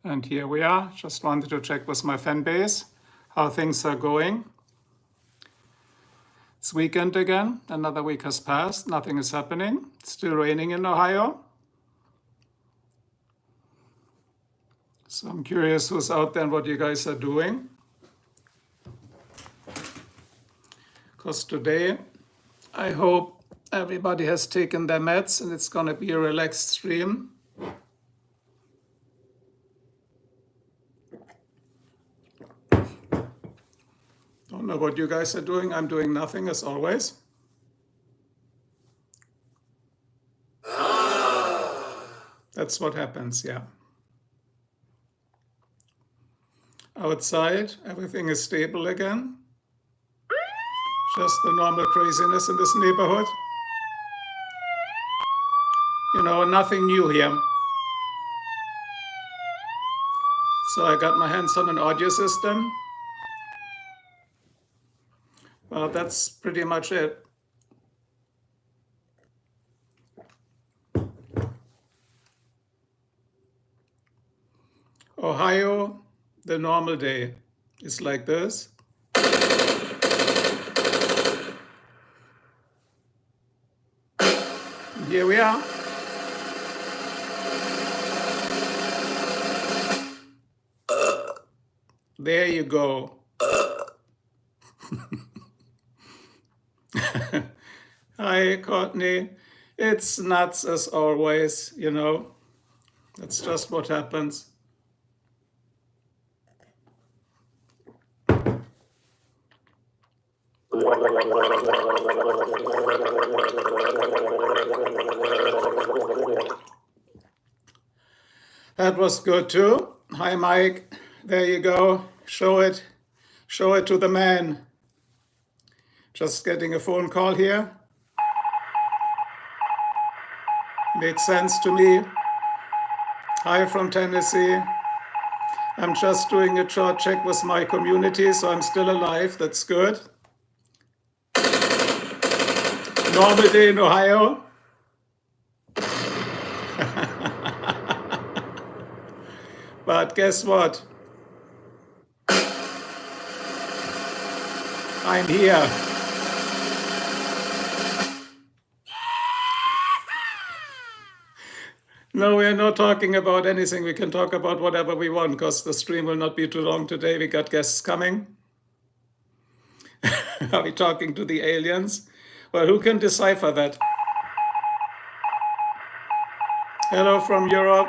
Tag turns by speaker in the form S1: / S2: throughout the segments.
S1: And here we are. Just wanted to check with my fan base how things are going. It's weekend again. Another week has passed. Nothing is happening. It's still raining in Ohio. So I'm curious who's out there and what you guys are doing. Because today, I hope everybody has taken their meds and it's going to be a relaxed stream. Don't know what you guys are doing. I'm doing nothing as always. That's what happens, yeah. Outside, everything is stable again. Just the normal craziness in this neighborhood. You know, nothing new here. So I got my hands on an audio system. Well, that's pretty much it. Ohio, the normal day is like this. Here we are. There you go. Hi, Courtney. It's nuts as always, you know. That's just what happens. That was good too. Hi, Mike. There you go. Show it to the man. Just getting a phone call here. Made sense to me. Hi from Tennessee. I'm just doing a short check with my community, so I'm still alive. That's good. Normal day in Ohio. But guess what? I'm here. No, we're not talking about anything. We can talk about whatever we want because the stream will not be too long today. We got guests coming. Are we talking to the aliens? Well, who can decipher that? Hello from Europe.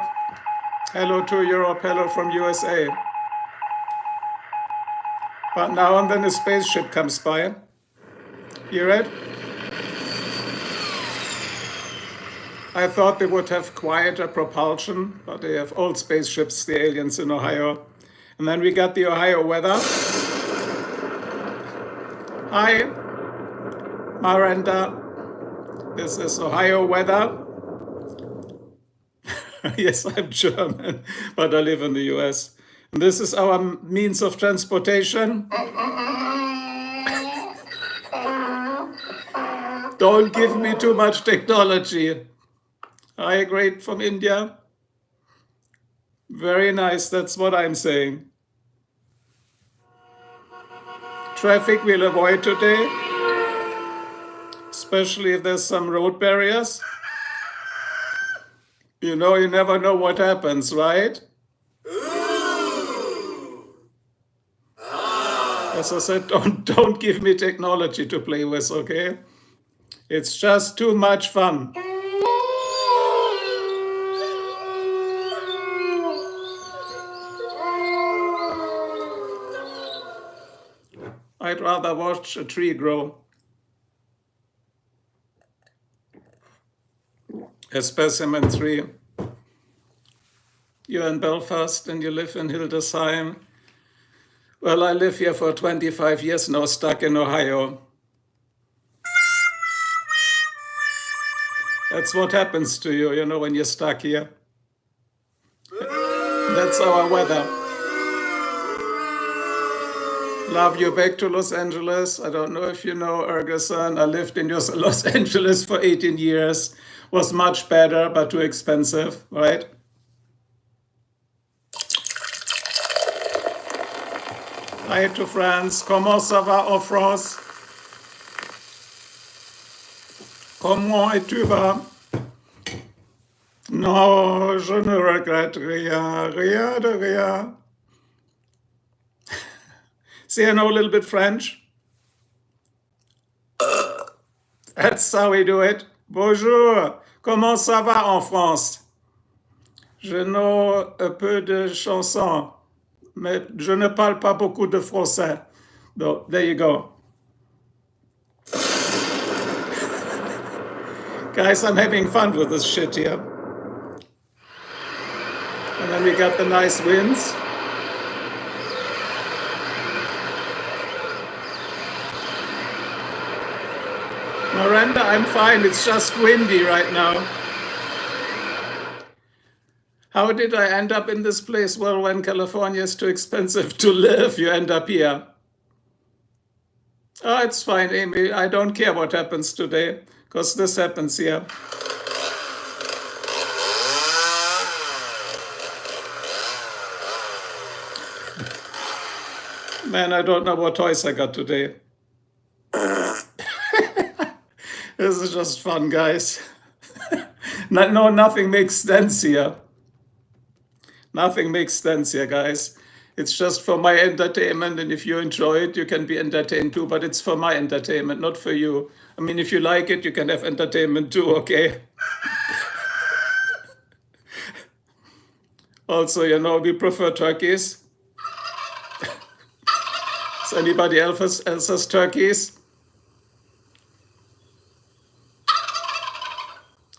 S1: Hello to Europe. Hello from USA. But now and then a spaceship comes by. Hear it? I thought they would have quieter propulsion, but they have old spaceships, the aliens in Ohio. And then we got the Ohio weather. Hi, Miranda. This is Ohio weather. Yes, I'm German, but I live in the US. And this is our means of transportation. Don't give me too much technology. Hi, great from India. Very nice, that's what I'm saying. Traffic we'll avoid today, especially if there's some road barriers. You know, you never know what happens, right? As I said, don't give me technology to play with, okay? It's just too much fun. I'd rather watch a tree grow. A specimen tree. You're in Belfast and you live in Hildesheim. Well, I live here for 25 years now, stuck in Ohio. That's what happens to you, you know, when you're stuck here. That's our weather. Love you back to Los Angeles. I don't know if you know Ergeson. I lived in Los Angeles for 18 years. Was much better, but too expensive, right? Hi to France. Comment ça va en France? Comment es-tu va? Non, je ne regrette rien, rien de rien. See, I know a little bit French. That's how we do it. Bonjour. Comment ça va en France? Je know un peu de chansons, mais je ne parle pas beaucoup de français. So, there you go. Guys, I'm having fun with this shit here. And then we got the nice winds. Miranda, I'm fine. It's just windy right now. How did I end up in this place? Well, when California is too expensive to live, you end up here. Oh, it's fine, Amy. I don't care what happens today, because this happens here. Man, I don't know what toys I got today. This is just fun, guys. No, nothing makes sense here. Nothing makes sense here, guys. It's just for my entertainment, and if you enjoy it, you can be entertained too, but it's for my entertainment, not for you. I mean, if you like it, you can have entertainment too, okay? Also, we prefer turkeys. Does anybody else has turkeys?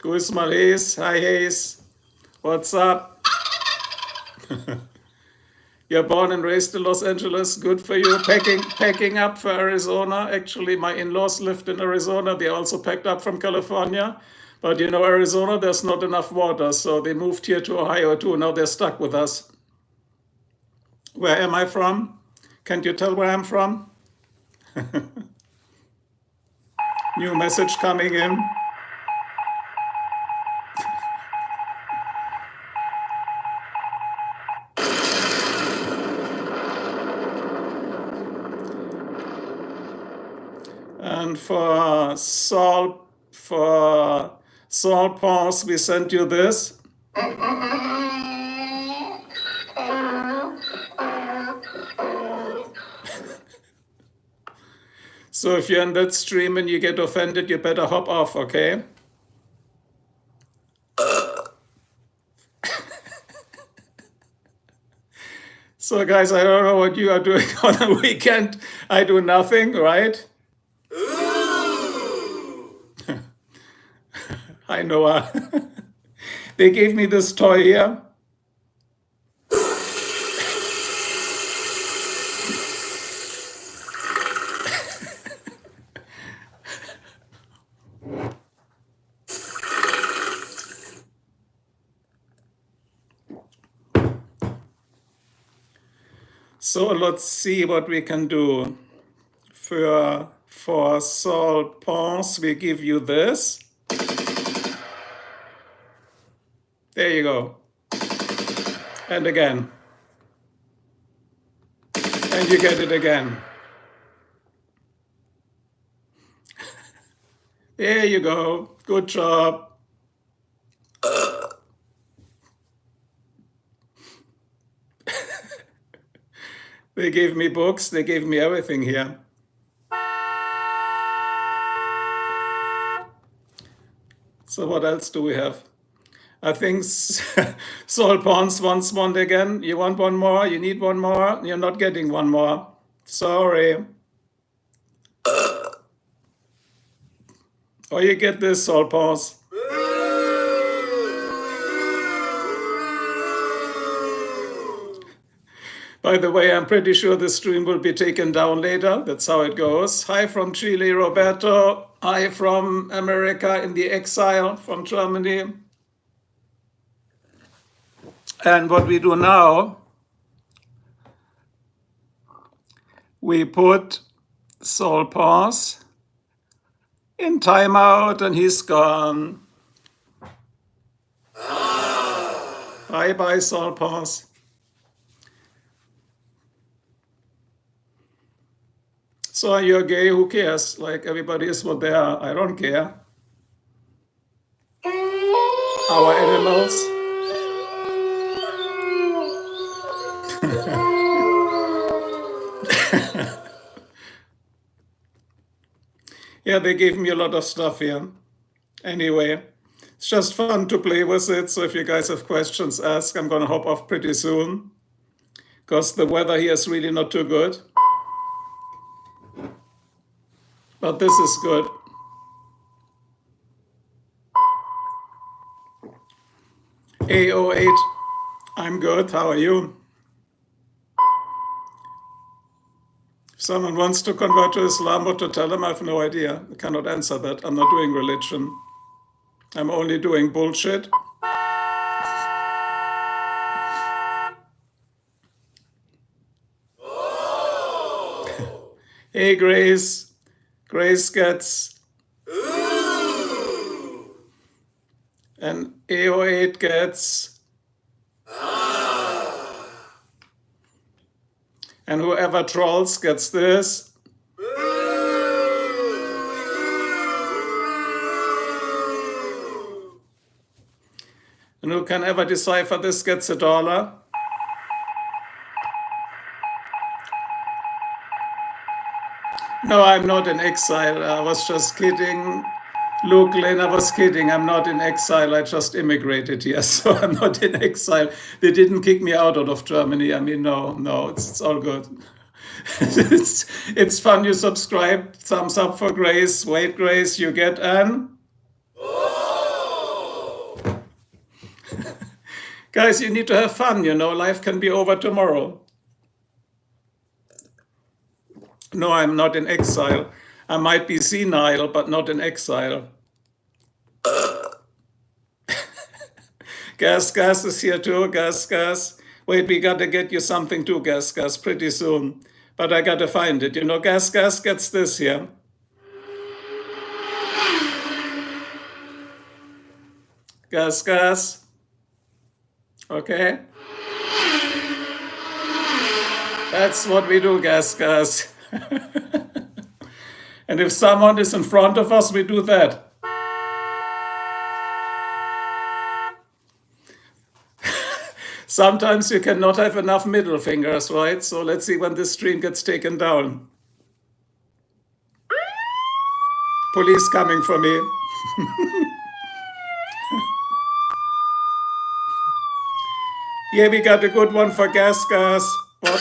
S1: Grüß mal, Hayes. Hi, Hayes. What's up? You're born and raised in Los Angeles. Good for you. Packing up for Arizona. Actually, my in-laws lived in Arizona. They also packed up from California. But Arizona, there's not enough water. So they moved here to Ohio too. Now they're stuck with us. Where am I from? Can't you tell where I'm from? New message coming in. And for Saul Pons, we sent you this. So if you're in that stream and you get offended, you better hop off, okay? So guys, I don't know what you are doing on the weekend. I do nothing, right? Hi, Noah. They gave me this toy here. So let's see what we can do. For Saul Pons, we give you this. There you go. And again. And you get it again. There you go. Good job. They gave me books. They gave me everything here. So what else do we have? I think Saul Pons wants one again. You want one more? You need one more? You're not getting one more. Sorry. Or you get this, Saul Pons. By the way, I'm pretty sure the stream will be taken down later. That's how it goes. Hi from Chile, Roberto. Hi from America in the exile from Germany. And what we do now, we put Saul Pons in timeout and he's gone. Bye-bye, Saul Pons. So you're gay, who cares? Like everybody is what they are. I don't care. Our animals. Yeah, they gave me a lot of stuff here. Anyway, it's just fun to play with it. So if you guys have questions, ask. I'm going to hop off pretty soon because the weather here is really not too good. But this is good. A08, I'm good. How are you? If someone wants to convert to Islam, what to tell them, I have no idea. I cannot answer that. I'm not doing religion. I'm only doing bullshit. Hey, Grace. Grace gets. And AO8 gets. And whoever trolls gets this. And who can ever decipher this gets $1. No, I'm not in exile. I was just kidding. Luke, Lynn, I was kidding. I'm not in exile. I just immigrated here, so I'm not in exile. They didn't kick me out of Germany. I mean, no, it's all good. It's fun. You subscribe. Thumbs up for Grace. Wait, Grace, you get an. Guys, you need to have fun. Life can be over tomorrow. No, I'm not in exile. I might be senile, but not in exile. Gas is here too. Gas. Wait, we gotta get you something too, Gas, pretty soon. But I gotta find it. Gas gets this here. Gas. Okay. That's what we do, Gas. And if someone is in front of us, we do that. Sometimes you cannot have enough middle fingers, right? So let's see when this stream gets taken down. Police coming for me. Yeah, we got a good one for Gas. What?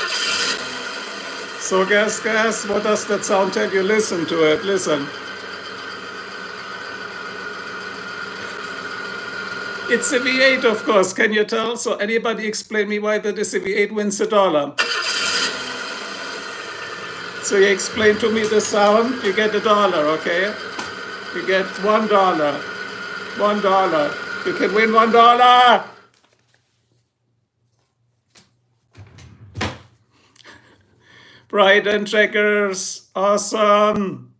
S1: So Gas, what does that sound tell you? Listen to it, listen. It's a V8, of course, can you tell? So anybody explain me why that is a V8 wins $1? So you explain to me the sound, you get $1, okay? You get $1. $1. You can win $1. Bright and checkers, awesome.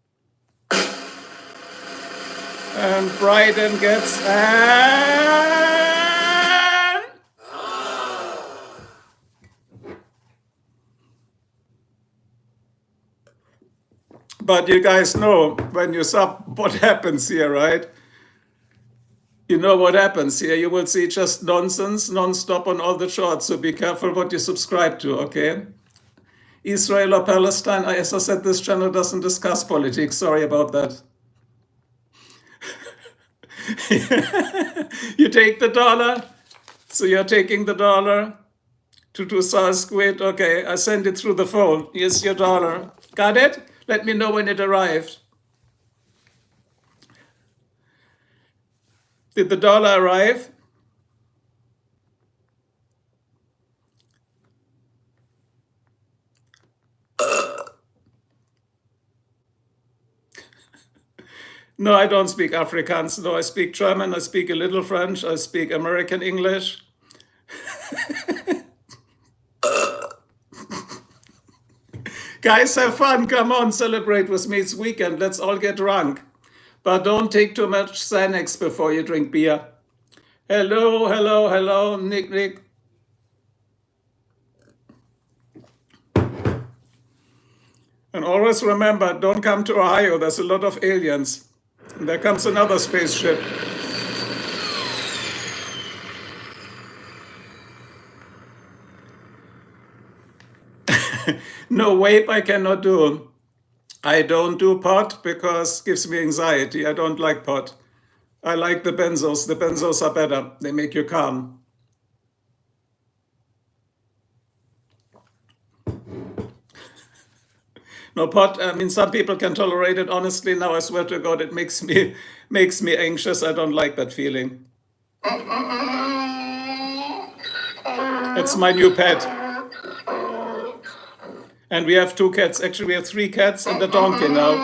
S1: And Bryden gets an. But you guys know when you sub what happens here, right? You know what happens here. You will see just nonsense non-stop on all the shorts. So be careful what you subscribe to, okay? Israel or Palestine, as I said, this channel doesn't discuss politics. Sorry about that. You take the $1. So you're taking the $1 to do SARS squid. Okay, I send it through the phone. Here's your $1. Got it? Let me know when it arrived. Did the $1 arrive? No, I don't speak Afrikaans. No, I speak German. I speak a little French. I speak American English. Guys, have fun. Come on, celebrate with me. It's weekend. Let's all get drunk. But don't take too much Xanax before you drink beer. Hello, Nick. And always remember, don't come to Ohio. There's a lot of aliens. And there comes another spaceship. No, vape I cannot do. I don't do pot because it gives me anxiety. I don't like pot. I like the benzos. The benzos are better. They make you calm. No pot. I mean, some people can tolerate it. Honestly, now I swear to God, it makes me anxious. I don't like that feeling. It's my new pet. And we have 2 cats. Actually, we have 3 cats and a donkey now.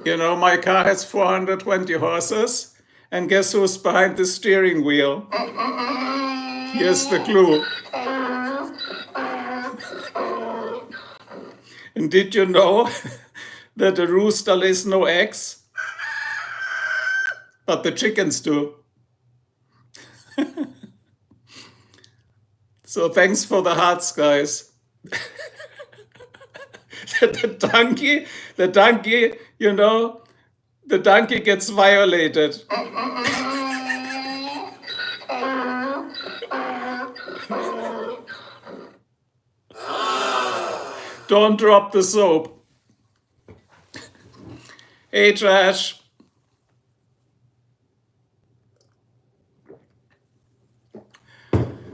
S1: You know, my car has 420 horses. And guess who's behind the steering wheel? Here's the clue. And did you know that a rooster lays no eggs? But the chickens do. So thanks for the hearts, guys. the donkey, you know, the donkey gets violated. Don't drop the soap. Hey, Trash.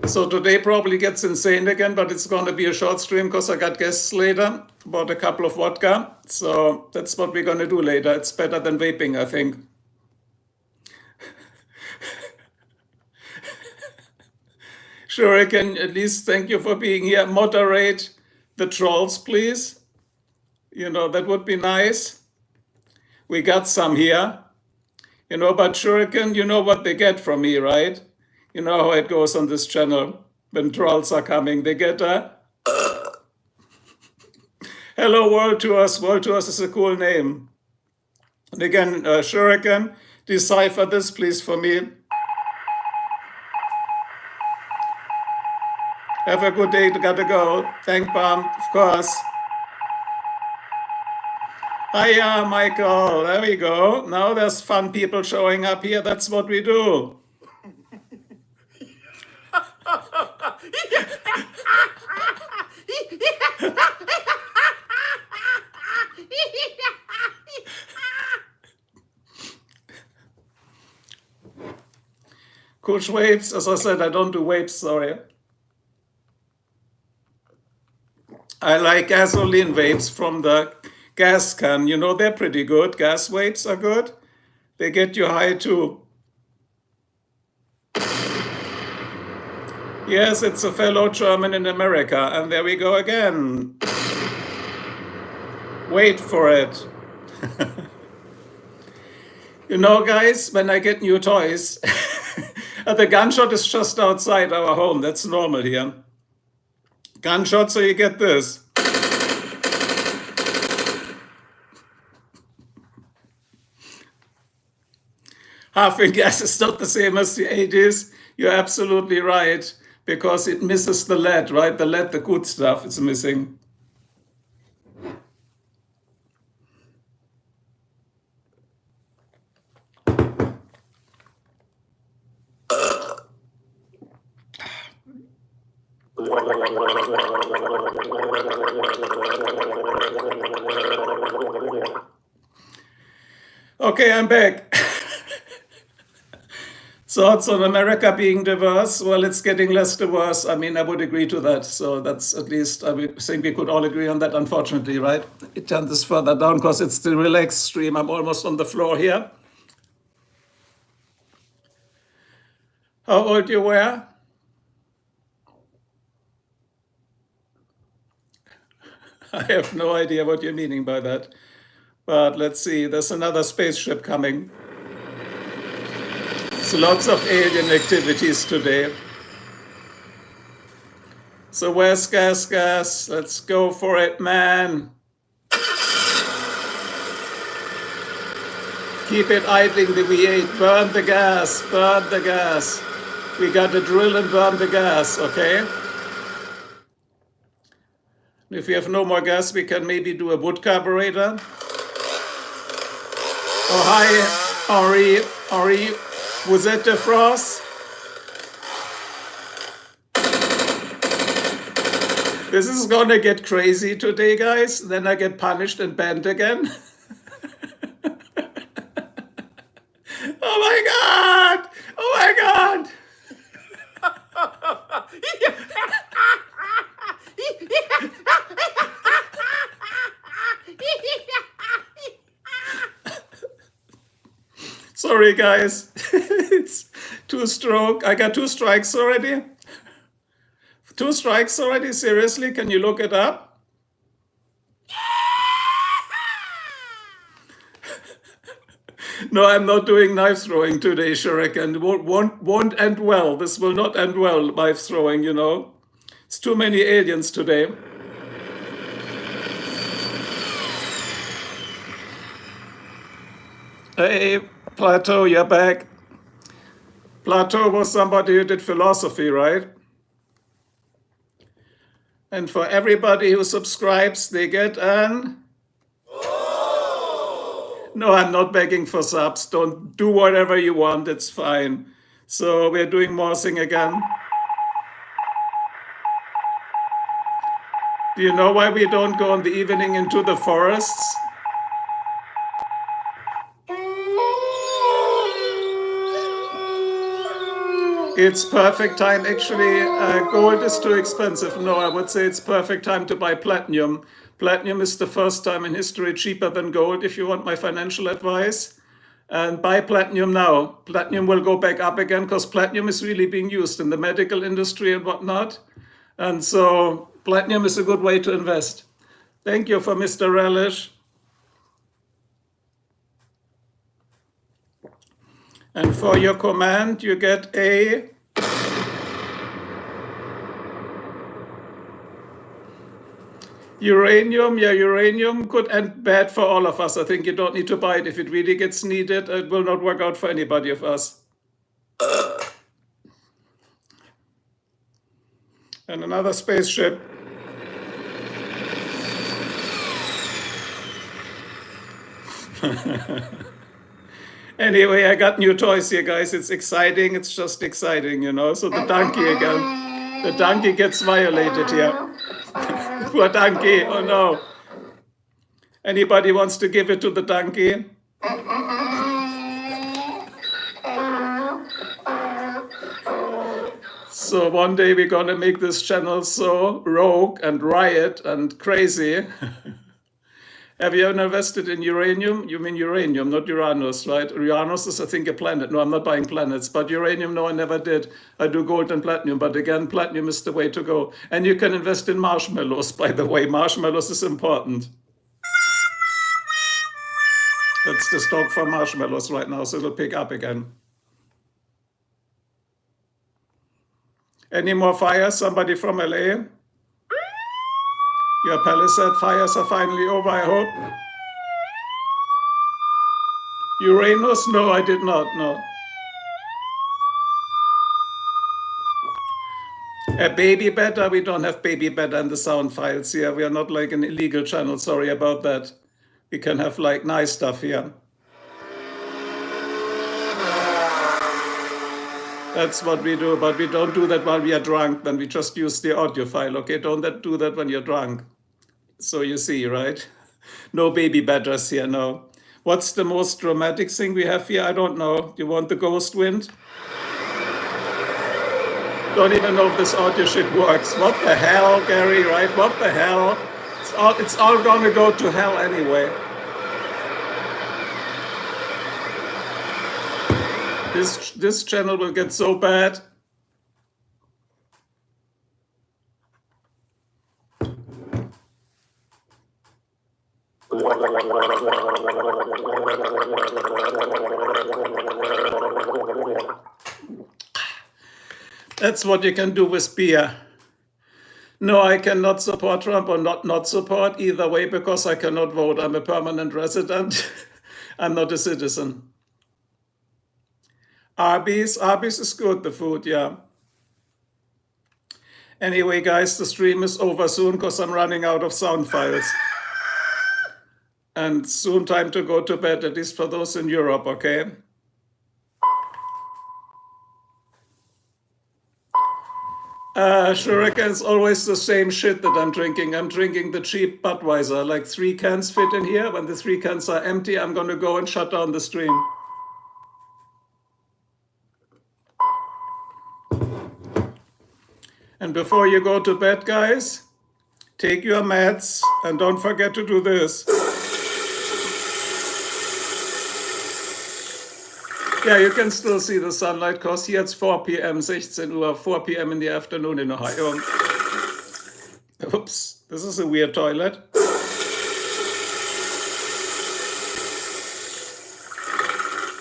S1: So today probably gets insane again, but it's going to be a short stream because I got guests later. Bought a couple of vodka. So that's what we're going to do later. It's better than vaping, I think. Sure, I can at least thank you for being here. Moderate the trolls, please. You know, that would be nice. We got some here. You know, but Shuriken, you know what they get from me, right? You know how it goes on this channel. When trolls are coming, they get a... Hello, World Tours. World Tours is a cool name. And again, Shuriken, decipher this, please, for me. Have a good day. Gotta go. Thank Bam, of course. Hiya, Michael. There we go. Now there's fun people showing up here. That's what we do. Cool vapes. As I said, I don't do vapes, sorry. I like gasoline vapes from the gas can. You know, they're pretty good. Gas vapes are good. They get you high too. Yes, it's a fellow German in America. And there we go again. Wait for it. You know, guys, when I get new toys, the gunshot is just outside our home. That's normal here. Gunshot, so you get this. Half-in gas is not the same as the 80s. You're absolutely right, because it misses the lead, right? The lead, the good stuff, it's missing. Okay, I'm back. Thoughts on America being diverse? Well, it's getting less diverse. I mean, I would agree to that. So that's at least, I think we could all agree on that, unfortunately, right? It turned this further down because it's the relaxed stream. I'm almost on the floor here. How old you were? I have no idea what you're meaning by that. But let's see, there's another spaceship coming. So lots of alien activities today. So where's gas? Let's go for it, man. Keep it idling, the V8. Burn the gas, burn the gas. We got to drill and burn the gas, okay? If we have no more gas, we can maybe do a wood carburetor. Oh, hi, Henri, vous êtes de France? This is gonna get crazy today, guys. Then I get punished and banned again. Oh my God! Oh my God! Sorry, guys. It's 2-stroke. I got 2 strikes already. 2 strikes already? Seriously? Can you look it up? No, I'm not doing knife throwing today, Shuriken. It won't end well. This will not end well, knife throwing, you know. It's too many aliens today. Hey, Plato, you're back. Plato was somebody who did philosophy, right? And for everybody who subscribes, they get an... No, I'm not begging for subs. Don't do whatever you want. It's fine. So we're doing morsing again. Do you know why we don't go in the evening into the forests? It's perfect time. Actually, gold is too expensive. No, I would say it's perfect time to buy platinum. Platinum is the first time in history cheaper than gold, if you want my financial advice. And buy platinum now. Platinum will go back up again because platinum is really being used in the medical industry and whatnot. And so platinum is a good way to invest. Thank you for Mr. Relish. And for your command, you get a... uranium. Yeah, uranium could end bad for all of us. I think you don't need to buy it. If it really gets needed, it will not work out for anybody of us. And another spaceship. Anyway, I got new toys here, guys. It's exciting. It's just exciting, you know. So the donkey again. The donkey gets violated here. Poor donkey. Oh no. Anybody wants to give it to the donkey? So one day we're gonna make this channel so rogue and riot and crazy. Have you ever invested in uranium? You mean uranium, not Uranus, right? Uranus is, I think, a planet. No, I'm not buying planets. But uranium, no, I never did. I do gold and platinum. But again, platinum is the way to go. And you can invest in marshmallows, by the way. Marshmallows is important. That's the stock for marshmallows right now, so it'll pick up again. Any more fires? Somebody from LA? Your Palisade fires are finally over, I hope. Uranus? No, I did not, no. A baby beta? We don't have baby beta in the sound files here. We are not like an illegal channel, sorry about that. We can have like nice stuff here. That's what we do, but we don't do that while we are drunk. Then we just use the audio file, okay? Don't do that when you're drunk. So you see, right? No baby batters here, no. What's the most dramatic thing we have here? I don't know. You want the ghost wind? Don't even know if this audio shit works. What the hell, Gary, right? What the hell? It's all gonna go to hell anyway. This channel will get so bad. That's what you can do with beer. No, I cannot support Trump or not support either way because I cannot vote. I'm a permanent resident. I'm not a citizen. Arby's is good, the food, yeah. Anyway, guys, the stream is over soon because I'm running out of sound files. And soon time to go to bed, at least for those in Europe, okay? Shuriken's always the same shit that I'm drinking. I'm drinking the cheap Budweiser. Like 3 cans fit in here. When the 3 cans are empty, I'm gonna go and shut down the stream. And before you go to bed, guys, take your meds and don't forget to do this. Yeah, you can still see the sunlight because here it's 4 p.m., 16 Uhr, 4 p.m. in the afternoon in Ohio. Oops, this is a weird toilet.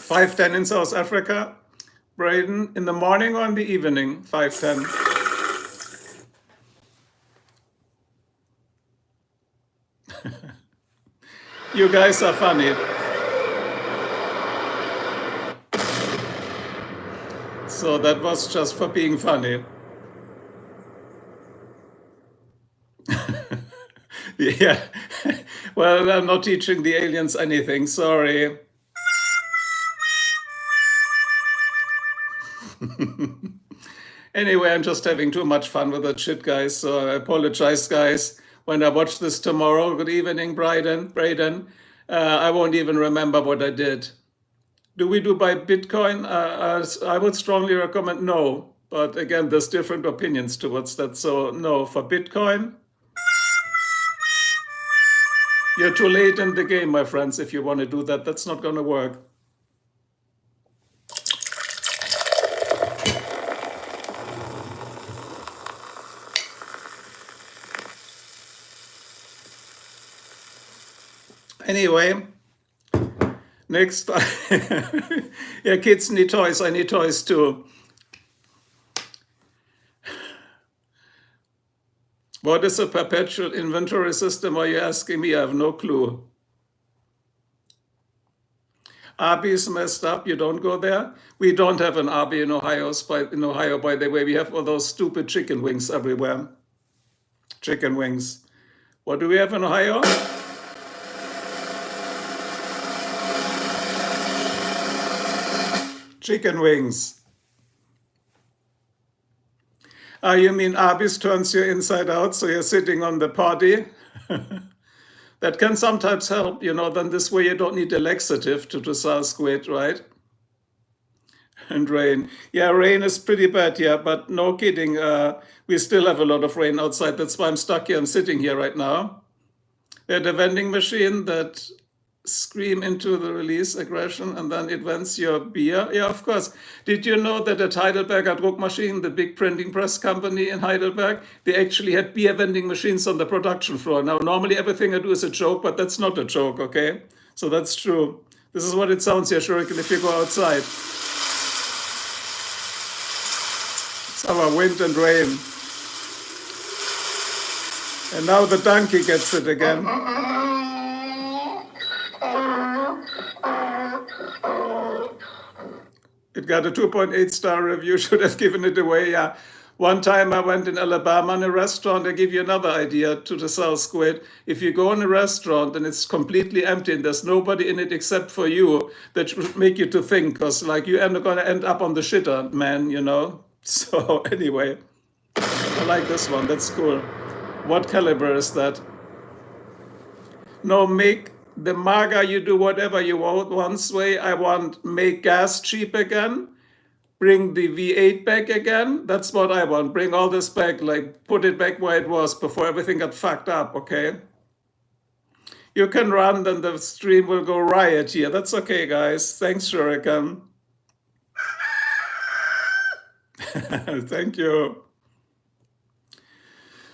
S1: 5:10 in South Africa. Braden, in the morning or in the evening? 5:10. You guys are funny. So that was just for being funny. Yeah. Well, I'm not teaching the aliens anything, sorry. Anyway, I'm just having too much fun with that shit, guys, so I apologize, guys. When I watch this tomorrow, good evening, Braden, I won't even remember what I did. Do we do by Bitcoin? I would strongly recommend no, but again, there's different opinions towards that, so no. For Bitcoin, you're too late in the game, my friends, if you want to do that. That's not going to work. Anyway, next. Yeah, kids need toys. I need toys too. What is a perpetual inventory system? Are you asking me? I have no clue. Arby's messed up. You don't go there. We don't have an Arby in Ohio. By the way, we have all those stupid chicken wings everywhere. Chicken wings. What do we have in Ohio? Chicken wings. You mean Arby's turns you inside out, so you're sitting on the potty? That can sometimes help, then this way you don't need a laxative to sour squid, right? And rain. Yeah, rain is pretty bad, yeah, but no kidding. We still have a lot of rain outside. That's why I'm stuck here. I'm sitting here right now. We had a vending machine that scream into the release aggression and then it vents your beer. Yeah, of course. Did you know that at Heidelberger Druckmaschinen, the big printing press company in Heidelberg, they actually had beer vending machines on the production floor? Now, normally everything I do is a joke, but that's not a joke, okay? So that's true. This is what it sounds here, Shuriken, if you go outside. It's our wind and rain. And now the donkey gets it again. It got a 2.8-star review, should have given it away, yeah. One time I went in Alabama in a restaurant. I give you another idea to the South Squid. If you go in a restaurant and it's completely empty and there's nobody in it except for you, that should make you to think, because like you are going to end up on the shitter, man, So anyway, I like this one. That's cool. What caliber is that? No, make the MAGA, you do whatever you want. One way, I want make gas cheap again. Bring the V8 back again. That's what I want. Bring all this back, like put it back where it was before everything got fucked up, okay? You can run, then the stream will go riot here. That's okay, guys. Thanks, Shuriken. Thank you.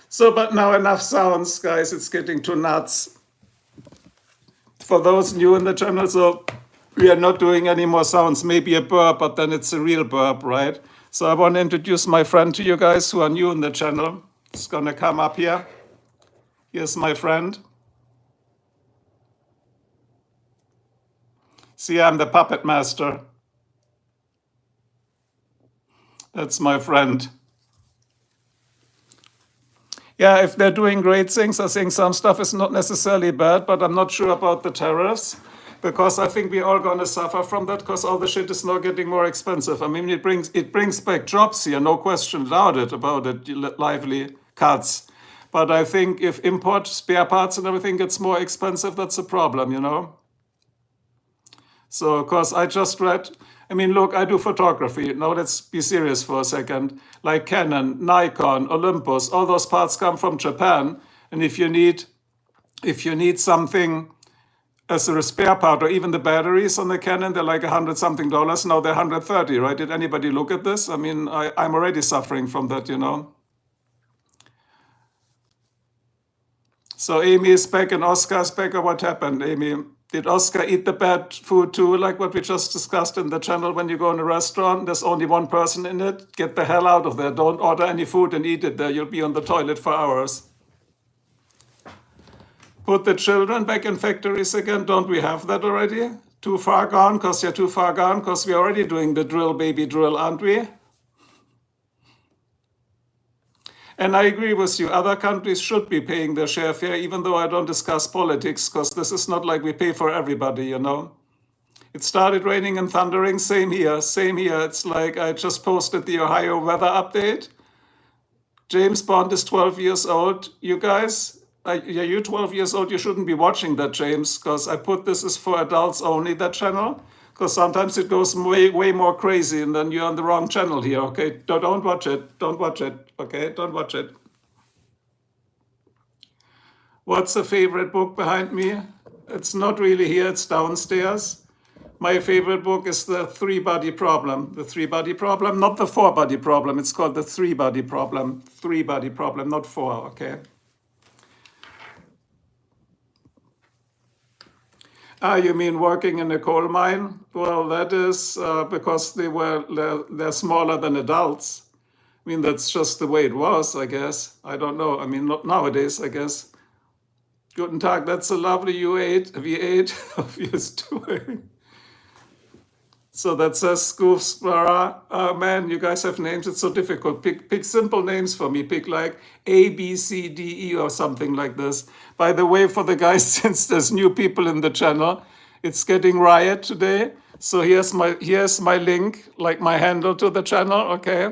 S1: So, but now enough sounds, guys. It's getting too nuts. For those new in the channel, so we are not doing any more sounds, maybe a burp, but then it's a real burp, right? So I want to introduce my friend to you guys who are new in the channel. It's gonna come up here. Here's my friend. See, I'm the puppet master. That's my friend. Yeah, if they're doing great things, I think some stuff is not necessarily bad, but I'm not sure about the tariffs because I think we're all going to suffer from that because all the shit is now getting more expensive. I mean, it brings back jobs here, no question about it, lively cuts. But I think if import spare parts and everything gets more expensive, that's a problem, you know? So, because I just read, I mean, look, I do photography. Now let's be serious for a second. Like Canon, Nikon, Olympus, all those parts come from Japan. And if you need something as a spare part, or even the batteries on the Canon, they're like $100 something. Now they're 130, right? Did anybody look at this? I mean, I'm already suffering from that, you know. So Amy is back and Oscar's back, or what happened, Amy? Did Oscar eat the bad food too, like what we just discussed in the channel? When you go in a restaurant, there's only one person in it. Get the hell out of there. Don't order any food and eat it there. You'll be on the toilet for hours. Put the children back in factories again. Don't we have that already? Too far gone, because you're too far gone, because we're already doing the drill, baby drill, aren't we? And I agree with you. Other countries should be paying their share fare, even though I don't discuss politics, because this is not like we pay for everybody, you know. It started raining and thundering. Same here. Same here. It's like I just posted the Ohio weather update. James Bond is 12 years old. You guys, yeah, you're 12 years old. You shouldn't be watching that, James, because I put this is for adults only, that channel. Because sometimes it goes way, way more crazy, and then you're on the wrong channel here, okay? Don't watch it. Don't watch it, okay? Don't watch it. What's the favorite book behind me? It's not really here, it's downstairs. My favorite book is The Three Body Problem. The Three Body Problem, not the Four Body Problem. It's called The Three Body Problem. Three Body Problem, not four, okay? Ah, you mean working in a coal mine? Well, that is because they're smaller than adults. I mean, that's just the way it was, I guess. I don't know. I mean, not nowadays, I guess. Guten Tag, that's a lovely V8 of yours doing. So that says Scoofsbara. Man, you guys have names. It's so difficult. Pick simple names for me. Pick like A, B, C, D, E or something like this. By the way, for the guys, since there's new people in the channel, it's getting riot today. So here's my link, like my handle to the channel, okay?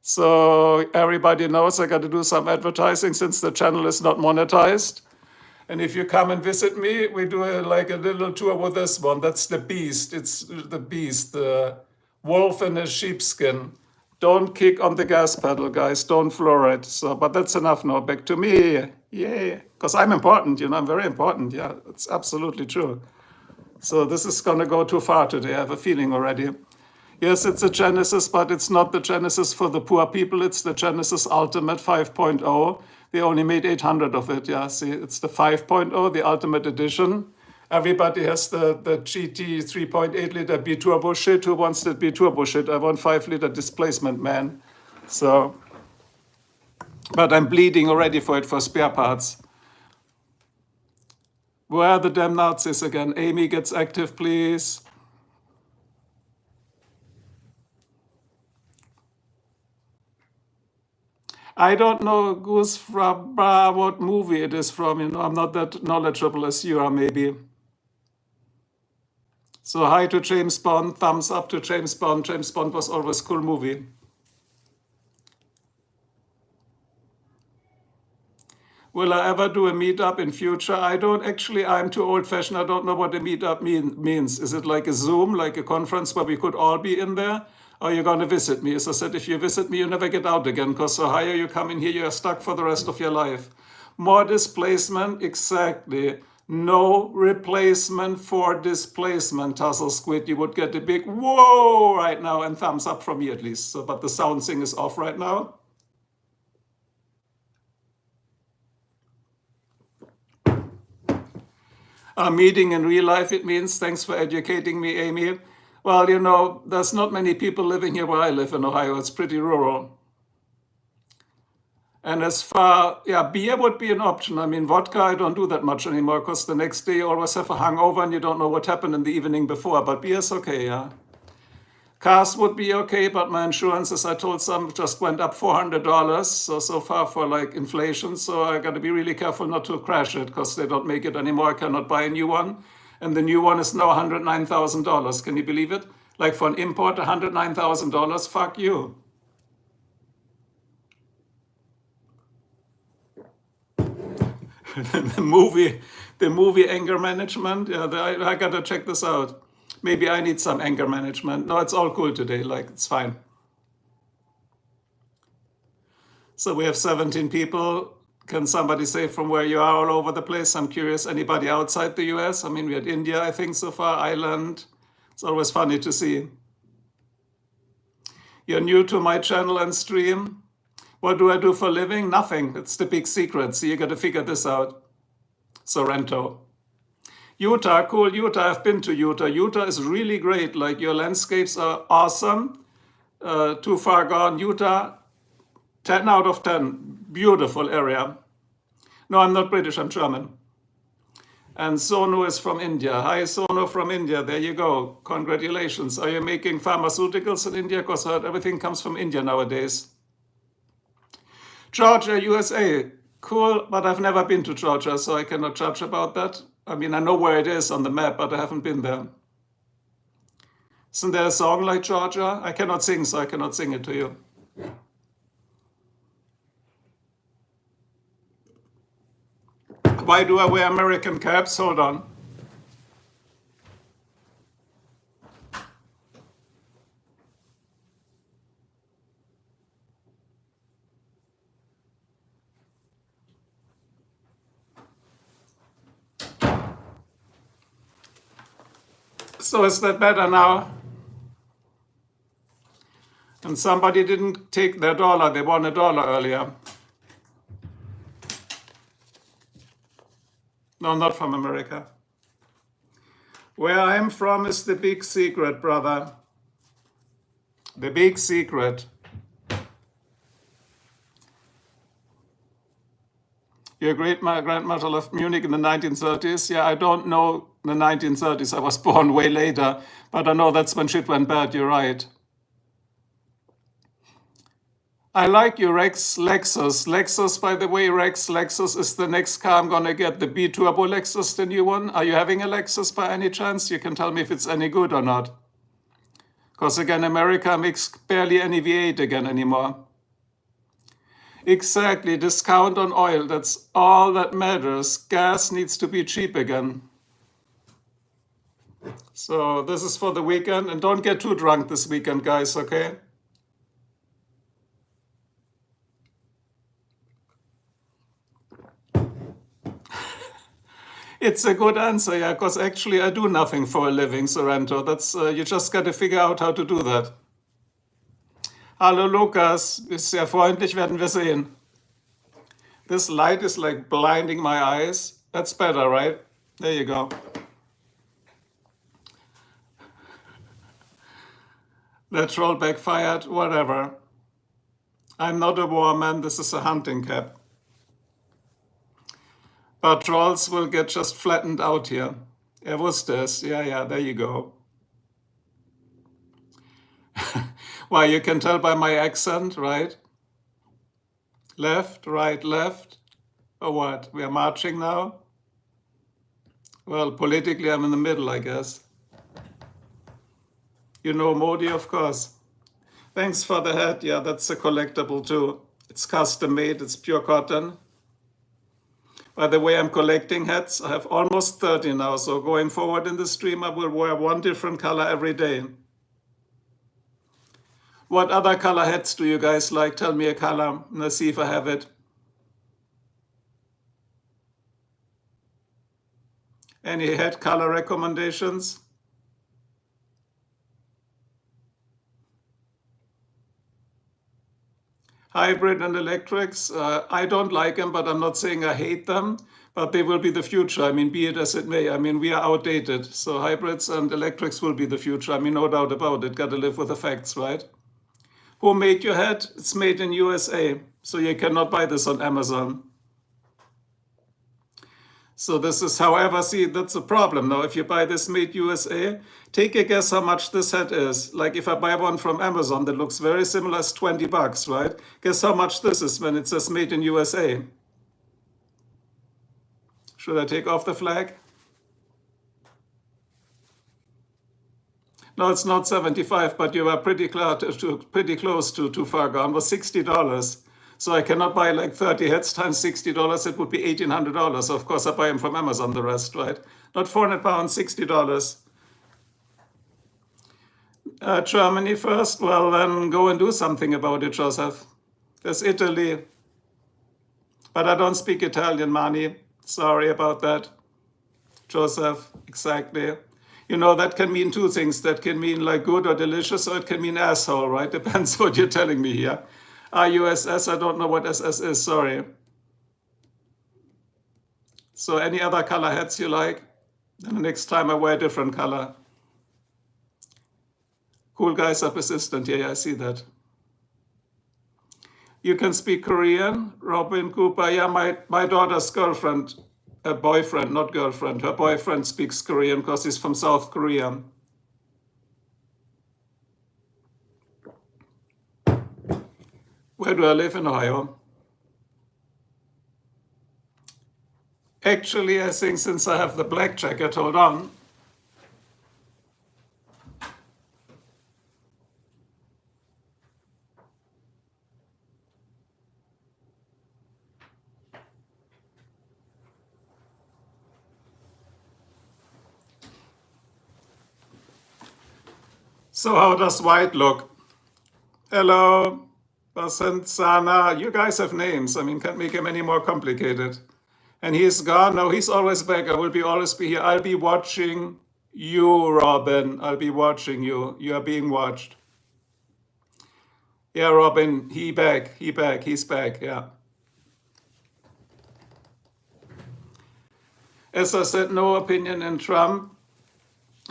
S1: So everybody knows I got to do some advertising since the channel is not monetized. And if you come and visit me, we do like a little tour with this one. That's the beast. It's the beast, the wolf in a sheepskin. Don't kick on the gas pedal, guys. Don't floor it. So, but that's enough now. Back to me. Yeah, because I'm important. You know, I'm very important. Yeah, it's absolutely true. So this is gonna go too far today. I have a feeling already. Yes, it's a Genesis, but it's not the Genesis for the poor people. It's the Genesis Ultimate 5.0. They only made 800 of it. Yeah, see, it's the 5.0, the Ultimate Edition. Everybody has the GT 3.8 liter B turbo shit. Who wants that B turbo shit? I want 5-liter displacement, man. So, but I'm bleeding already for it for spare parts. Where are the damn Nazis again? Amy gets active, please. I don't know, Goose, from what movie it is from. You know, I'm not that knowledgeable as you are, maybe. So hi to James Bond, thumbs up to James Bond. James Bond was always a cool movie. Will I ever do a meetup in future? I don't actually, I'm too old fashioned. I don't know what a meetup means. Is it like a Zoom, like a conference where we could all be in there? Or you're going to visit me? As I said, if you visit me, you never get out again, because the higher you come in here, you're stuck for the rest of your life. More displacement, exactly. No replacement for displacement, Tussle Squid. You would get a big whoa right now, and thumbs up from me at least. So, but the sound thing is off right now. A meeting in real life, it means. Thanks for educating me, Amy. Well, you know, there's not many people living here where I live in Ohio. It's pretty rural. And as far, yeah, beer would be an option. I mean, vodka, I don't do that much anymore because the next day you always have a hangover and you don't know what happened in the evening before. But beer's okay, yeah. Cars would be okay, but my insurance, as I told some, just went up $400. So far for like inflation. So I got to be really careful not to crash it because they don't make it anymore. I cannot buy a new one. And the new one is now $109,000. Can you believe it? Like for an import, $109,000. Fuck you. the movie Anger Management. Yeah, I gotta check this out. Maybe I need some anger management. No, it's all cool today. Like, it's fine. So we have 17 people. Can somebody say from where you are all over the place? I'm curious. Anybody outside the US? I mean, we had India, I think, so far, Ireland. It's always funny to see. You're new to my channel and stream. What do I do for a living? Nothing. It's the big secret. So you got to figure this out. Sorrento. Utah, cool. Utah, I've been to Utah. Utah is really great. Like, your landscapes are awesome. Too far gone. Utah, 10 out of 10. Beautiful area. No, I'm not British, I'm German. And Sonu is from India. Hi, Sonu from India. There you go. Congratulations. Are you making pharmaceuticals in India? Because I heard everything comes from India nowadays. Georgia, USA. Cool, but I've never been to Georgia, so I cannot judge about that. I mean, I know where it is on the map, but I haven't been there. Isn't there a song like Georgia? I cannot sing, so I cannot sing it to you. Why do I wear American caps? Hold on. So is that better now? And somebody didn't take their dollar. They won $1 earlier. No, not from America. Where I'm from is the big secret, brother. The big secret. Your great-grandmother left Munich in the 1930s. Yeah, I don't know the 1930s. I was born way later. But I know that's when shit went bad. You're right. I like your Lexus. Lexus, by the way, Lexus is the next car I'm gonna get. The B-Turbo Lexus, the new one. Are you having a Lexus by any chance? You can tell me if it's any good or not. Because again, America makes barely any V8 again anymore. Exactly, discount on oil. That's all that matters. Gas needs to be cheap again. So this is for the weekend. And don't get too drunk this weekend, guys, okay? It's a good answer, yeah, because actually I do nothing for a living, Sorrento. That's you just got to figure out how to do that. Hallo Lukas, bist sehr freundlich, werden wir sehen. This light is like blinding my eyes. That's better, right? There you go. That troll backfired, whatever. I'm not a warman, this is a hunting cap. But trolls will get just flattened out here. Er wusste es. Yeah, there you go. Why, you can tell by my accent, right? Left, right, left. Or what? We are marching now? Well, politically, I'm in the middle, I guess. You know Modi, of course. Thanks for the hat. Yeah, that's a collectible too. It's custom made, it's pure cotton. By the way, I'm collecting hats. I have almost 30 now, so going forward in the stream, I will wear one different color every day. What other color hats do you guys like? Tell me a color. Let's see if I have it. Any hat color recommendations? Hybrid and electrics, I don't like them, but I'm not saying I hate them, but they will be the future. I mean, be it as it may. I mean, we are outdated, so hybrids and electrics will be the future. I mean, no doubt about it. Got to live with the facts, right? Who made your hat? It's made in USA, so you cannot buy this on Amazon. So this is, however, see, that's a problem. Now, if you buy this made USA, take a guess how much this hat is. Like if I buy one from Amazon that looks very similar, it's 20 bucks, right? Guess how much this is when it says made in USA. Should I take off the flag? No, it's not 75, but you are pretty close to too far gone. It was $60. So I cannot buy like 30 hats times $60. It would be $1,800. Of course, I buy them from Amazon, the rest, right? Not 400 pounds, $60. Germany first? Well, then go and do something about it, Joseph. There's Italy. But I don't speak Italian, Mani. Sorry about that. Joseph, exactly. You know, that can mean two things. That can mean like good or delicious, or it can mean asshole, right? Depends what you're telling me here. RUSS, I don't know what SS is, sorry. So any other color hats you like? Then the next time I wear a different color. Cool guys are persistent. Yeah, I see that. You can speak Korean, Robin Cooper. Yeah, my daughter's girlfriend, her boyfriend, not girlfriend, her boyfriend speaks Korean because he's from South Korea. Where do I live in Ohio? Actually, I think since I have the black jacket, hold on. So how does white look? Hello, Basant Sana. You guys have names. I mean, can't make him any more complicated. And he's gone. No, he's always back. I will always be here. I'll be watching you, Robin. I'll be watching you. You are being watched. Yeah, Robin, he's back, yeah. As I said, no opinion in Trump.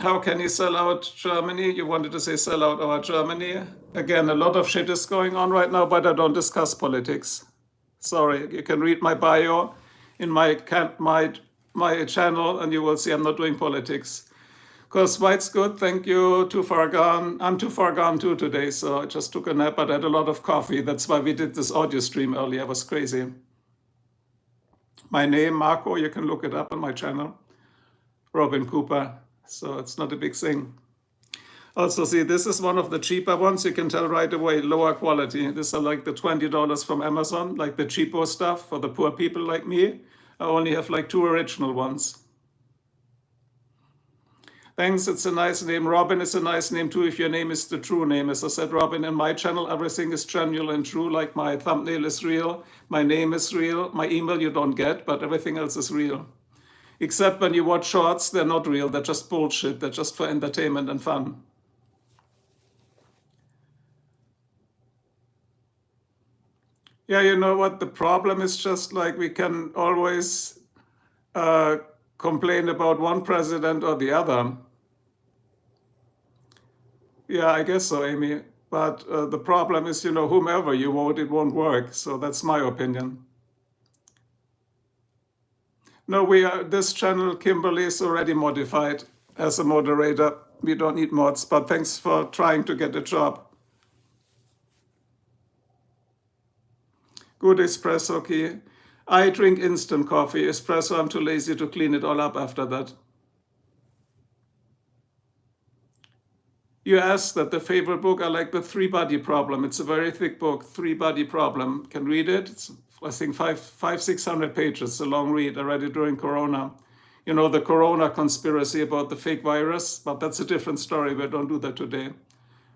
S1: How can he sell out Germany? You wanted to say sell out our Germany? Again, a lot of shit is going on right now, but I don't discuss politics. Sorry, you can read my bio in my channel, and you will see I'm not doing politics. Because white's good, thank you. Too far gone. I'm too far gone too today, so I just took a nap, but I had a lot of coffee. That's why we did this audio stream earlier. It was crazy. My name, Marco, you can look it up on my channel. Robin Cooper. So it's not a big thing. Also, see, this is one of the cheaper ones. You can tell right away, lower quality. These are like the $20 from Amazon, like the cheapo stuff for the poor people like me. I only have like 2 original ones. Thanks, it's a nice name. Robin is a nice name too if your name is the true name. As I said, Robin, in my channel, everything is genuine and true. Like my thumbnail is real, my name is real, my email you don't get, but everything else is real. Except when you watch shorts, they're not real. They're just bullshit. They're just for entertainment and fun. Yeah, you know what? The problem is just like we can always complain about one president or the other. Yeah, I guess so, Amy. But the problem is, you know, whomever you vote, it won't work. So that's my opinion. No, this channel, Kimberly, is already modified as a moderator. We don't need mods, but thanks for trying to get a job. Good espresso key. I drink instant coffee. Espresso, I'm too lazy to clean it all up after that. You asked that the favorite book, I like the 3-Body Problem. It's a very thick book, 3-Body Problem. Can read it. It's, I think, 600 pages. It's a long read. I read it during Corona. You know, the Corona conspiracy about the fake virus, but that's a different story. We don't do that today.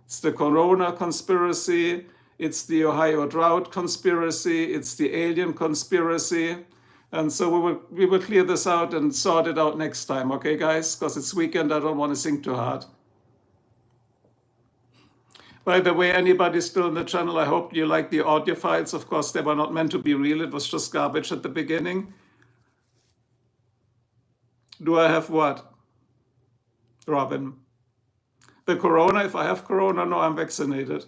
S1: It's the Corona conspiracy. It's the Ohio drought conspiracy. It's the alien conspiracy. And so we will clear this out and sort it out next time. Okay, guys? Because it's weekend. I don't want to think too hard. By the way, anybody still in the channel, I hope you like the audio files. Of course, they were not meant to be real. It was just garbage at the beginning. Do I have what? Robin. The corona, if I have corona, no, I'm vaccinated.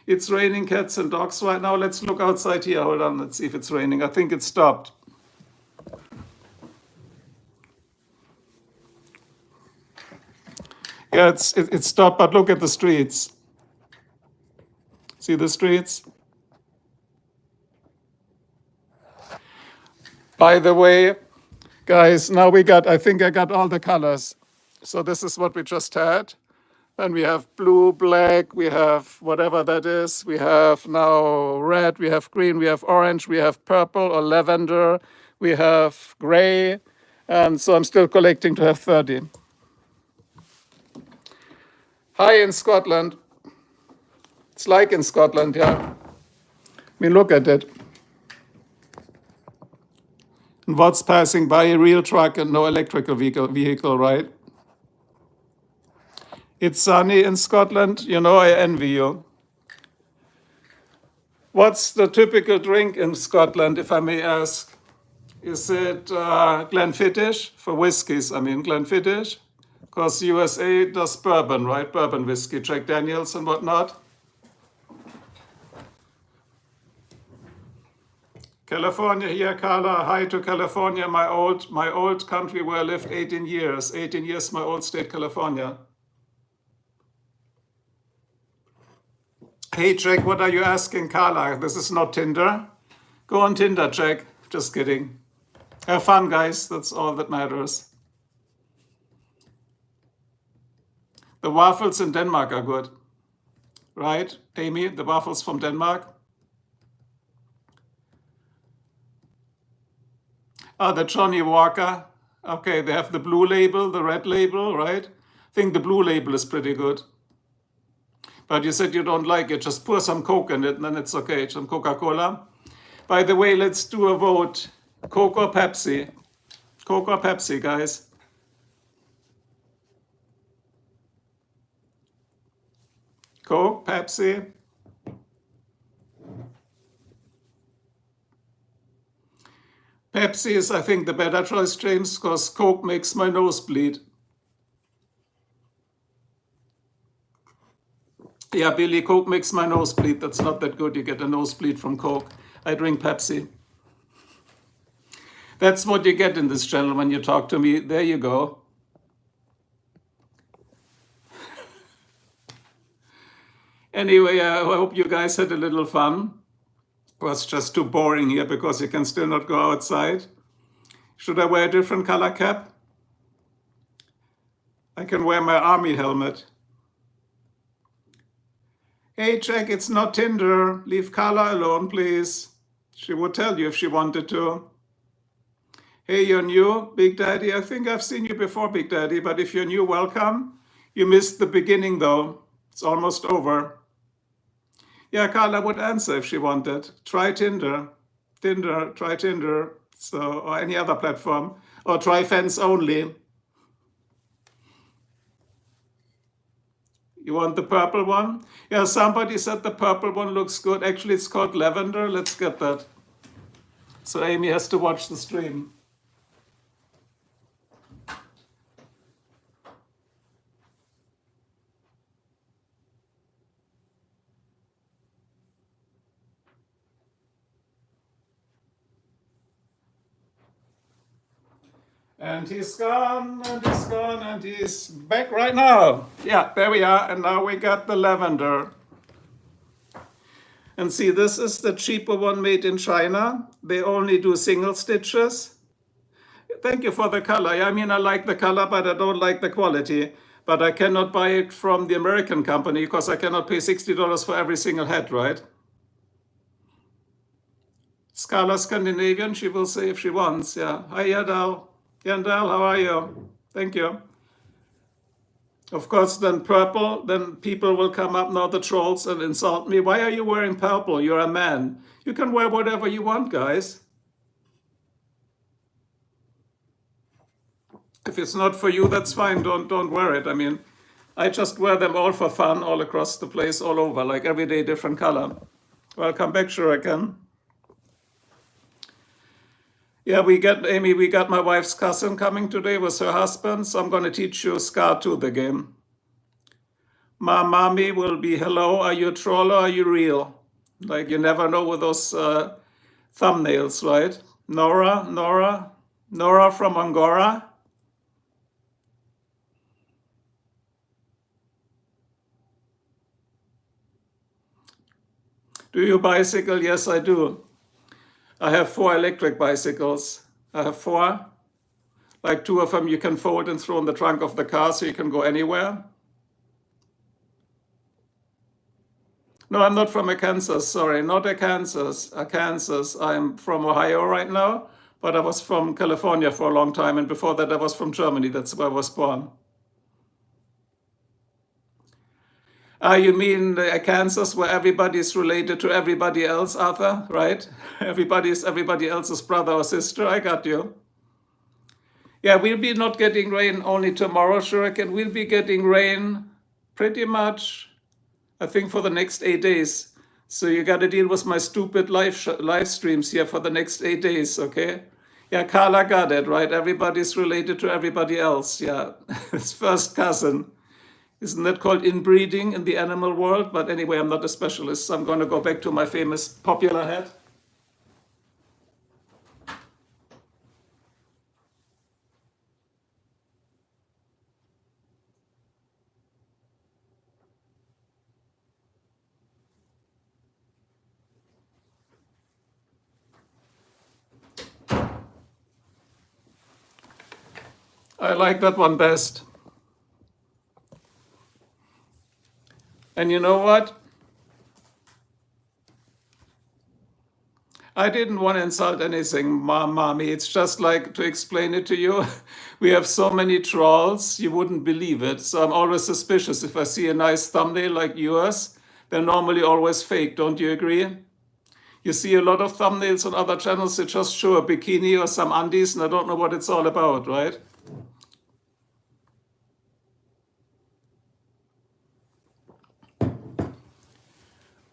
S1: It's raining cats and dogs right now. Let's look outside here. Hold on, let's see if it's raining. I think it stopped. Yeah, it's stopped, but look at the streets. See the streets? By the way, guys, now I think I got all the colors. So this is what we just had. And we have blue, black, we have whatever that is. We have now red, we have green, we have orange, we have purple or lavender, we have gray. And so I'm still collecting to have 30. Hi in Scotland. It's like in Scotland, yeah. I mean, look at it. And what's passing by? A real truck and no electrical vehicle, right? It's sunny in Scotland. You know, I envy you. What's the typical drink in Scotland, if I may ask? Is it Glenfiddich for whiskies? I mean, Glenfiddich? Because USA does bourbon, right? Bourbon whiskey, Jack Daniels and whatnot. California here, Carla. Hi to California, my old country where I lived 18 years. 18 years, my old state, California. Hey, Jack, what are you asking, Carla? This is not Tinder. Go on Tinder, Jack. Just kidding. Have fun, guys. That's all that matters. The waffles in Denmark are good. Right, Amy? The waffles from Denmark? Oh, the Johnny Walker. Okay, they have the blue label, the red label, right? I think the blue label is pretty good. But you said you don't like it. Just pour some Coke in it, and then it's okay. Some Coca-Cola. By the way, let's do a vote. Coke or Pepsi? Coke or Pepsi, guys? Coke, Pepsi? Pepsi is, I think, the better choice, James, because Coke makes my nose bleed. Yeah, Billy, Coke makes my nose bleed. That's not that good. You get a nosebleed from Coke. I drink Pepsi. That's what you get in this channel when you talk to me. There you go. Anyway, I hope you guys had a little fun. It was just too boring here because you can still not go outside. Should I wear a different color cap? I can wear my army helmet. Hey, Jack, it's not Tinder. Leave Carla alone, please. She would tell you if she wanted to. Hey, you're new, Big Daddy. I think I've seen you before, Big Daddy, but if you're new, welcome. You missed the beginning, though. It's almost over. Yeah, Carla would answer if she wanted. Try Tinder. Try Tinder. So, or any other platform. Or try Fans Only. You want the purple one? Yeah, somebody said the purple one looks good. Actually, it's called lavender. Let's get that. So Amy has to watch the stream. And he's gone, and he's gone, and he's back right now. Yeah, there we are. And now we got the lavender. And see, this is the cheaper one made in China. They only do single stitches. Thank you for the color. Yeah, I mean, I like the color, but I don't like the quality. But I cannot buy it from the American company because I cannot pay $60 for every single hat, right? Scala Scandinavian, she will say if she wants. Yeah. Hi, Yadal. Yandal, how are you? Thank you. Of course, then purple, then people will come up now, the trolls, and insult me. Why are you wearing purple? You're a man. You can wear whatever you want, guys. If it's not for you, that's fine. Don't wear it. I mean, I just wear them all for fun, all across the place, all over, like every day, different color. Welcome back, sure I can. Yeah, Amy, we got my wife's cousin coming today with her husband, so I'm going to teach you Scar 2, the game. Mommy will be, hello, are you a troll or are you real? Like, you never know with those thumbnails, right? Nora from Angora. Do you bicycle? Yes, I do. I have 4 electric bicycles. I have 4. Like 2 of them you can fold and throw in the trunk of the car so you can go anywhere. No, I'm not from Arkansas. Sorry, not Arkansas. Arkansas. I'm from Ohio right now, but I was from California for a long time, and before that I was from Germany. That's where I was born. You mean Arkansas, where everybody is related to everybody else, Arthur, right? Everybody is everybody else's brother or sister. I got you. Yeah, we'll be not getting rain only tomorrow, Shuriken. We'll be getting rain pretty much, I think, for the next 8 days. So you got to deal with my stupid live streams here for the next 8 days, okay? Yeah, Carla got it, right? Everybody's related to everybody else. Yeah, it's first cousin. Isn't that called inbreeding in the animal world? But anyway, I'm not a specialist, so I'm going to go back to my famous popular hat. I like that one best. And you know what? I didn't want to insult anything, mommy. It's just like to explain it to you. We have so many trolls, you wouldn't believe it. So I'm always suspicious if I see a nice thumbnail like yours. They're normally always fake, don't you agree? You see a lot of thumbnails on other channels that just show a bikini or some undies, and I don't know what it's all about, right?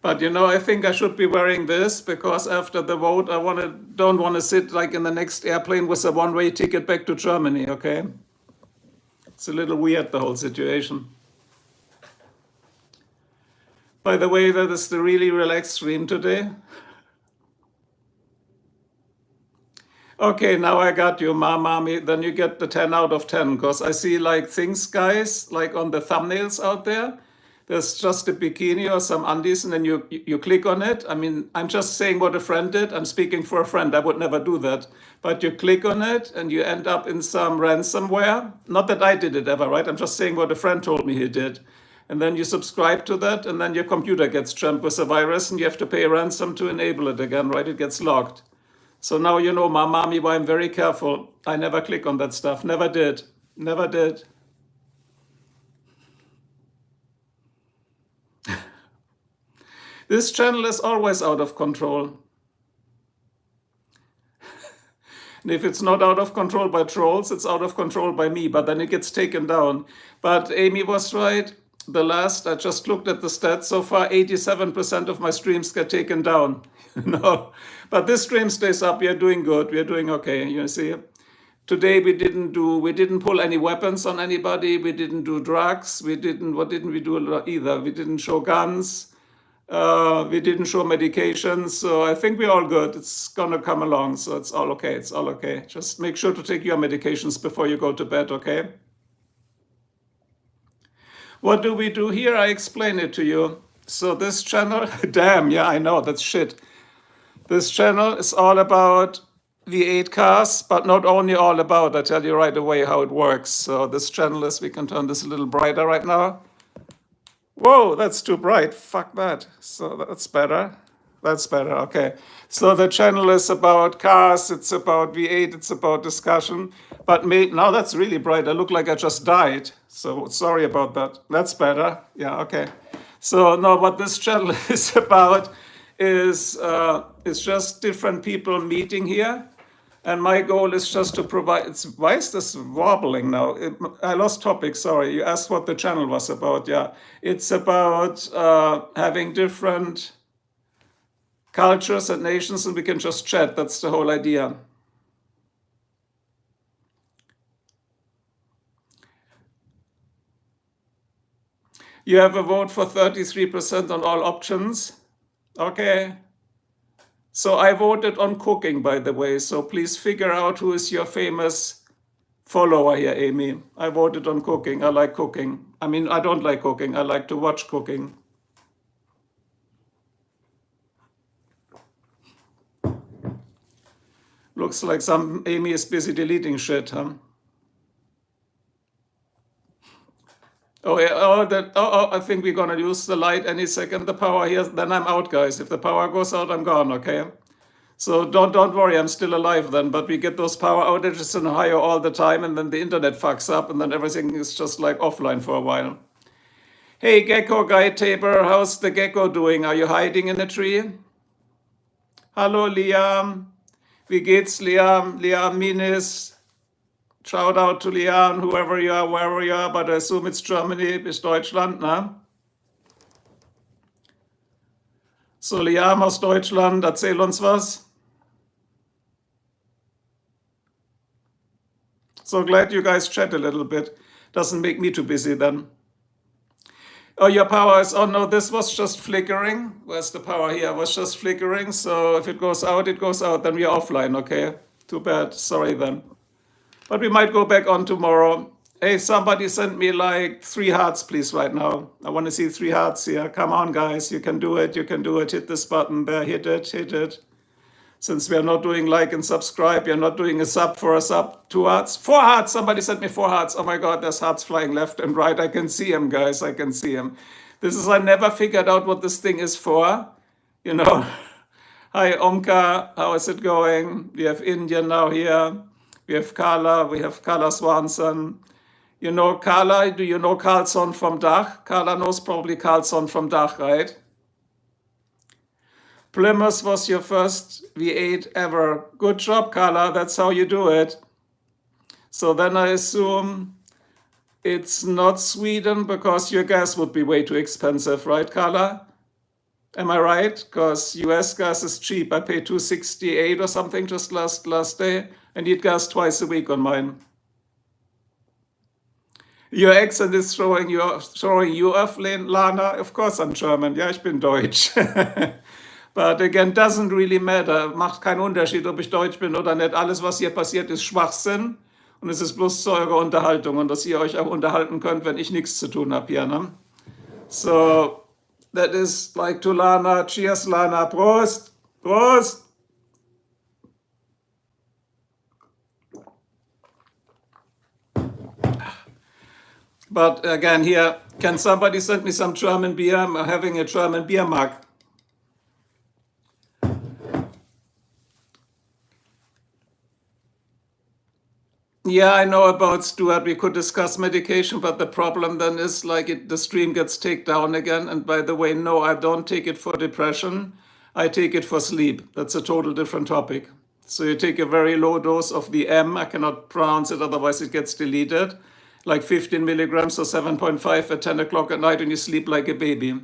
S1: But you know, I think I should be wearing this because after the vote, don't want to sit like in the next airplane with a one-way ticket back to Germany. Okay, it's a little weird, the whole situation. By the way, that is the really relaxed stream today. Okay, now I got you, mommy. Then you get the 10 out of 10 because I see like things, guys, like on the thumbnails out there. There's just a bikini or some undies, and then you click on it. I mean, I'm just saying what a friend did. I'm speaking for a friend. I would never do that. But you click on it, and you end up in some ransomware. Not that I did it ever, right? I'm just saying what a friend told me he did. And then you subscribe to that, and then your computer gets jammed with a virus, and you have to pay a ransom to enable it again, right? It gets locked. So now you know, mommy, why I'm very careful. I never click on that stuff. Never did. Never did. This channel is always out of control. And if it's not out of control by trolls, it's out of control by me, but then it gets taken down. But Amy was right. I just looked at the stats so far, 87% of my streams get taken down. No, but this stream stays up. We are doing good. We are doing okay. You see, today we didn't pull any weapons on anybody. We didn't do drugs. What didn't we do either? We didn't show guns. We didn't show medications. So I think we're all good. It's gonna come along. So it's all okay. It's all okay. Just make sure to take your medications before you go to bed, okay? What do we do here? I explain it to you. So this channel, damn, yeah, I know, that's shit. This channel is all about V8 cars, but not only all about, I tell you right away how it works. So this channel is, we can turn this a little brighter right now. Whoa, that's too bright, fuck that. So that's better. That's better, okay. So the channel is about cars, it's about V8, it's about discussion. But now that's really bright, I look like I just died. So sorry about that. That's better, yeah, okay. So no, what this channel is about is just different people meeting here. And my goal is just to provide, why is this wobbling now? I lost topic, sorry. You asked what the channel was about, yeah. It's about having different cultures and nations, and we can just chat. That's the whole idea. You have a vote for 33% on all options. Okay. So I voted on cooking, by the way. So please figure out who is your famous follower here, Amy. I voted on cooking. I like cooking. I mean, I don't like cooking. I like to watch cooking. Looks like some Amy is busy deleting shit, huh? Oh yeah, I think we're gonna use the light any second, the power here, then I'm out, guys. If the power goes out, I'm gone, okay? So don't worry, I'm still alive then, but we get those power outages in Ohio all the time, and then the internet fucks up, and then everything is just like offline for a while. Hey, Gecko Guy Tabor, how's the gecko doing? Are you hiding in a tree? Hallo, Liam. Wie geht's, Liam? Liam Minis. Shout out to Liam, whoever you are, wherever you are, but I assume it's Germany, bis Deutschland, ne? So, Liam aus Deutschland, erzähl uns was. So glad you guys chat a little bit. Doesn't make me too busy then. Oh, your power is, oh no, this was just flickering. Where's the power here? It was just flickering. So if it goes out, it goes out. Then we are offline, okay? Too bad. Sorry then. But we might go back on tomorrow. Hey, somebody send me like 3 hearts, please, right now. I want to see 3 hearts here. Come on, guys. You can do it. You can do it. Hit this button there. Hit it. Hit it. Since we are not doing like and subscribe, you're not doing a sub for a sub. 2 hearts. 4 hearts. Somebody sent me 4 hearts. Oh my God, there's hearts flying left and right. I can see them, guys. I can see them. This is, I never figured out what this thing is for. You know. Hi, Omka. How is it going? We have Indian now here. We have Carla. We have Carla Swanson. You know Carla? Do you know Carlson from Dach? Carla knows probably Carlson from Dach, right? Plymouth was your first V8 ever. Good job, Carla. That's how you do it. So then I assume it's not Sweden because your gas would be way too expensive, right, Carla? Am I right? Because US gas is cheap. I paid $2.68 or something just last day. I need gas twice a week on mine. Your accent is showing you off, Lana. Of course I'm German. Ja, ich bin Deutsch. But again, doesn't really matter. Macht keinen Unterschied, ob ich Deutsch bin oder nicht. Alles, was hier passiert, ist Schwachsinn. Und es ist bloß zu eurer Unterhaltung. Und dass ihr euch auch unterhalten könnt, wenn ich nichts zu tun habe hier. Ne? So, that is like to Lana. Cheers, Lana. Prost. Prost. But again, here, can somebody send me some German beer? I'm having a German beer mug. Yeah, I know about Stuart. We could discuss medication, but the problem then is like the stream gets taken down again. And by the way, no, I don't take it for depression. I take it for sleep. That's a total different topic. So you take a very low dose of the M. I cannot pronounce it, otherwise it gets deleted. Like 15 milligrams or 7.5 at 10 o'clock at night, and you sleep like a baby.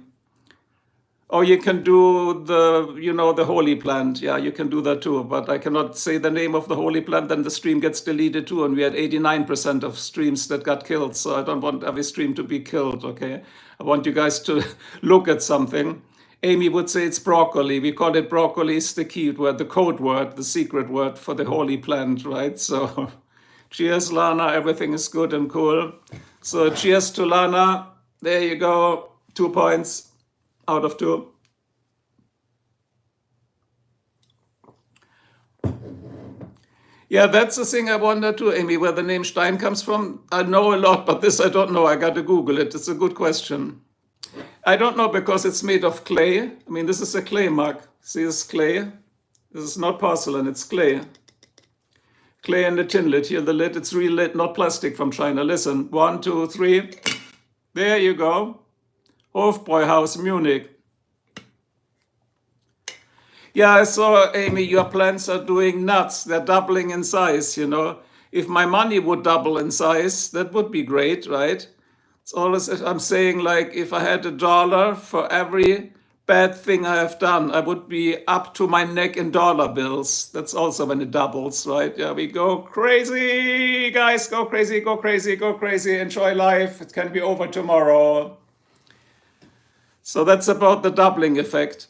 S1: Or you can do the holy plant. Yeah, you can do that too. But I cannot say the name of the holy plant, then the stream gets deleted too. And we had 89% of streams that got killed. So I don't want every stream to be killed, okay? I want you guys to look at something. Amy would say it's broccoli. We call it broccoli. It's the key word, the code word, the secret word for the holy plant, right? So cheers, Lana. Everything is good and cool. So cheers to Lana. There you go. 2 points. Out of 2. Yeah, that's the thing I wonder too, Amy, where the name Stein comes from. I know a lot, but this I don't know. I got to Google it. It's a good question. I don't know because it's made of clay. I mean, this is a clay mug. See, this clay. This is not porcelain, it's clay. Clay and the tin lid. Here, the lid, it's real lid, not plastic from China. Listen, 1, 2, 3. There you go. Hofbräuhaus, Munich. Yeah, I saw, Amy, your plants are doing nuts. They're doubling in size, you know. If my money would double in size, that would be great, right? It's always, I'm saying, like, if I had $1 for every bad thing I have done, I would be up to my neck in dollar bills. That's also when it doubles, right? Yeah, we go crazy, guys. Go crazy, go crazy, go crazy. Enjoy life. It can be over tomorrow. So that's about the doubling effect.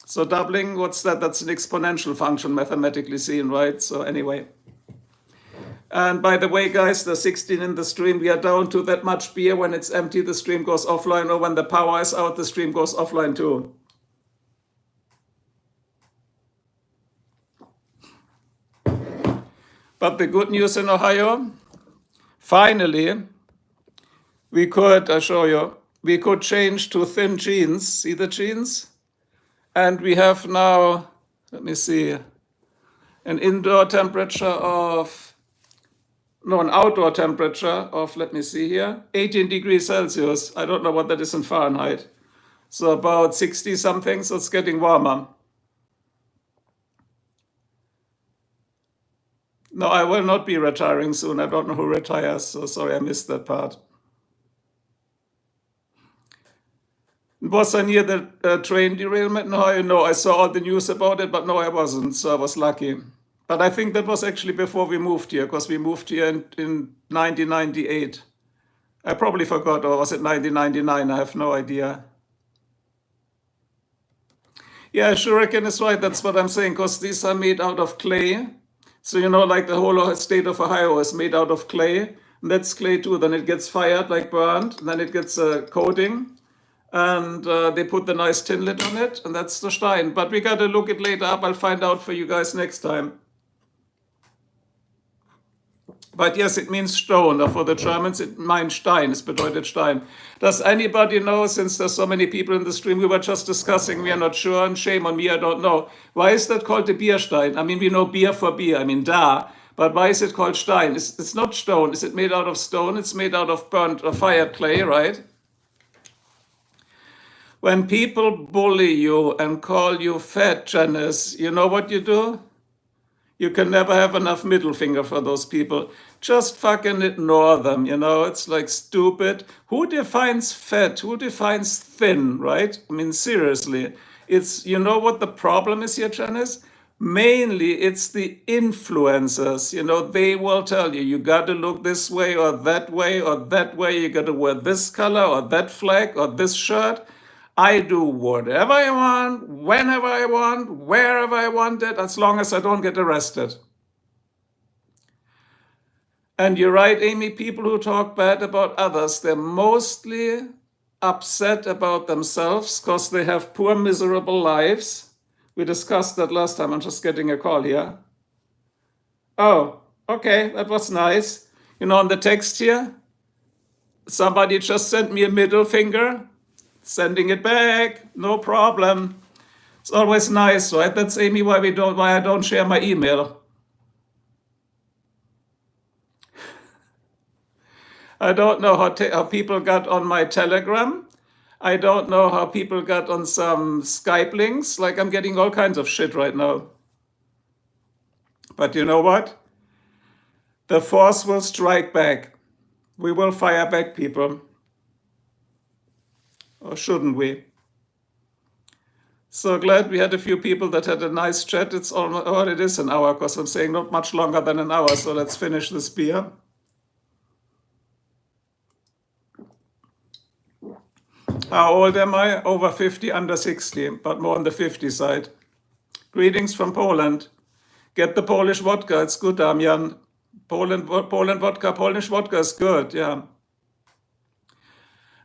S1: So doubling, what's that? That's an exponential function mathematically seen, right? So anyway. And by the way, guys, the 16 in the stream, we are down to that much beer. When it's empty, the stream goes offline, or when the power is out, the stream goes offline too. But the good news in Ohio, finally, we could, I show you, we could change to thin jeans. See the jeans? And we have now, let me see, an indoor temperature of, no, an outdoor temperature of, let me see here, 18 degrees Celsius. I don't know what that is in Fahrenheit. So about 60 something, so it's getting warmer. No, I will not be retiring soon. I don't know who retires, so sorry I missed that part. Was I near the train derailment? No, I saw all the news about it, but no, I wasn't, so I was lucky. But I think that was actually before we moved here, because we moved here in 1998. I probably forgot, or was it 1999? I have no idea. Yeah, Shuriken is right. That's what I'm saying, because these are made out of clay. So, like the whole state of Ohio is made out of clay. And that's clay too. Then it gets fired, like burned. Then it gets a coating. And they put the nice tin lid on it. And that's the Stein. But we got to look it later up. I'll find out for you guys next time. But yes, it means stone, or for the Germans, it means Stein. Es bedeutet Stein. Does anybody know, since there's so many people in the stream, we were just discussing, we are not sure, and shame on me, I don't know. Why is that called the Bierstein? I mean, we know beer for beer, I mean, da. But why is it called Stein? It's not stone. Is it made out of stone? It's made out of burnt or fired clay, right? When people bully you and call you fat, Janice, you know what you do? You can never have enough middle finger for those people. Just fucking ignore them, It's like stupid. Who defines fat? Who defines thin, right? I mean, seriously. It's, what the problem is here, Janice? Mainly, it's the influencers. They will tell you, you got to look this way or that way or that way. You got to wear this color or that flag or this shirt. I do whatever I want, whenever I want, wherever I want it, as long as I don't get arrested. And you're right, Amy, people who talk bad about others, they're mostly upset about themselves because they have poor, miserable lives. We discussed that last time. I'm just getting a call here. Oh, okay, that was nice. On the text here, somebody just sent me a middle finger. Sending it back, no problem. It's always nice, right? That's Amy why I don't share my email. I don't know how people got on my Telegram. I don't know how people got on some Skype links. Like, I'm getting all kinds of shit right now. But you know what? The force will strike back. We will fire back, people. Or shouldn't we? So glad we had a few people that had a nice chat. It's almost, it is an hour, because I'm saying not much longer than an hour. So let's finish this beer. How old am I? Over 50, under 60, but more on the 50 side. Greetings from Poland. Get the Polish vodka. It's good, Damian. Poland vodka, Polish vodka is good, yeah.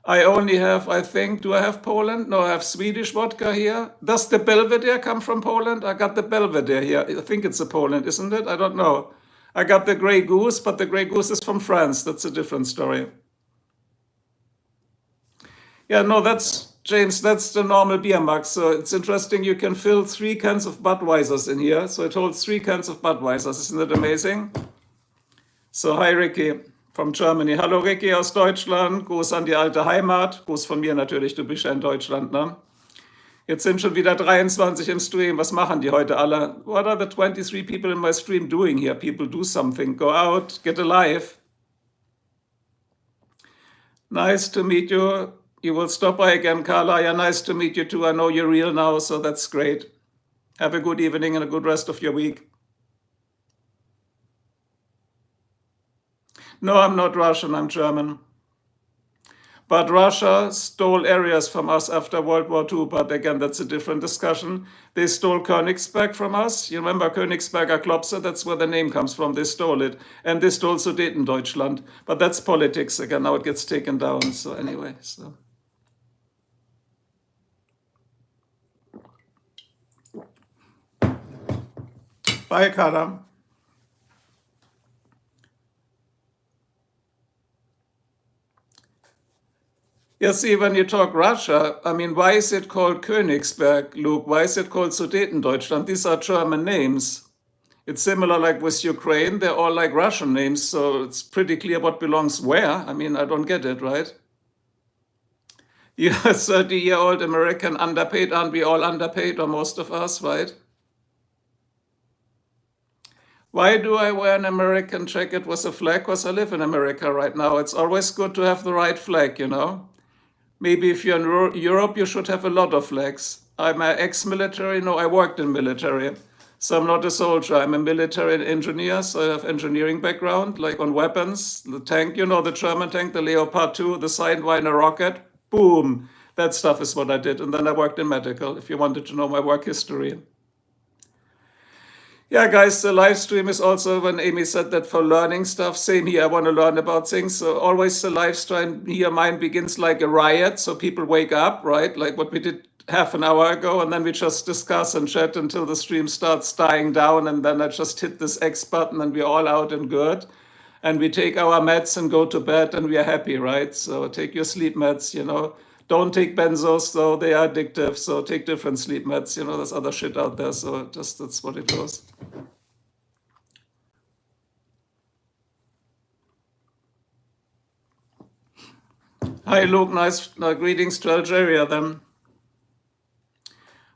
S1: I only have, I think, do I have Poland? No, I have Swedish vodka here. Does the Belvedere come from Poland? I got the Belvedere here. I think it's a Poland, isn't it? I don't know. I got the Grey Goose, but the Grey Goose is from France. That's a different story. Yeah, no, James, that's the normal beer mug. So it's interesting. You can fill 3 cans of Budweisers in here. So it holds 3 cans of Budweisers. Isn't that amazing? So hi, Ricky. From Germany. Hallo Ricky aus Deutschland. Gruß an die alte Heimat. Gruß von mir natürlich, du bist ja in Deutschland, ne? Jetzt sind schon wieder 23 im Stream. Was machen die heute alle? What are the 23 people in my stream doing here? People, do something. Go out, get alive. Nice to meet you. You will stop by again, Carla. Yeah, nice to meet you too. I know you're real now, so that's great. Have a good evening and a good rest of your week. No, I'm not Russian, I'm German. But Russia stole areas from us after World War II. But again, that's a different discussion. They stole Königsberg from us. You remember Königsberger Klopse? That's where the name comes from. They stole it. And they stole Sudetendeutschland. But that's politics again. Now it gets taken down. So anyway, so. Bye, Kara. You see, when you talk Russia, I mean, why is it called Königsberg, Luke? Why is it called Sudetendeutschland? These are German names. It's similar like with Ukraine. They're all like Russian names, so it's pretty clear what belongs where. I mean, I don't get it, right? You're a 30-year-old American underpaid. Aren't we all underpaid, or most of us, right? Why do I wear an American jacket with a flag? Because I live in America right now. It's always good to have the right flag, you know? Maybe if you're in Europe, you should have a lot of flags. I'm an ex-military. No, I worked in military. So I'm not a soldier. I'm a military engineer. So I have engineering background, like on weapons. The tank, you know, the German tank, the Leopard 2, the Sidewinder rocket. Boom. That stuff is what I did. And then I worked in medical, if you wanted to know my work history. Yeah, guys, the live stream is also, when Amy said that, for learning stuff. Same here, I want to learn about things. So always the live stream here, mine begins like a riot. So people wake up, right? Like what we did half an hour ago. And then we just discuss and chat until the stream starts dying down. And then I just hit this X button and we're all out and good. And we take our meds and go to bed and we are happy, right? So take your sleep meds, you know. Don't take benzos, though, they are addictive. So take different sleep meds, you know, there's other shit out there. So just that's what it goes. Hi Luke, nice greetings to Algeria then.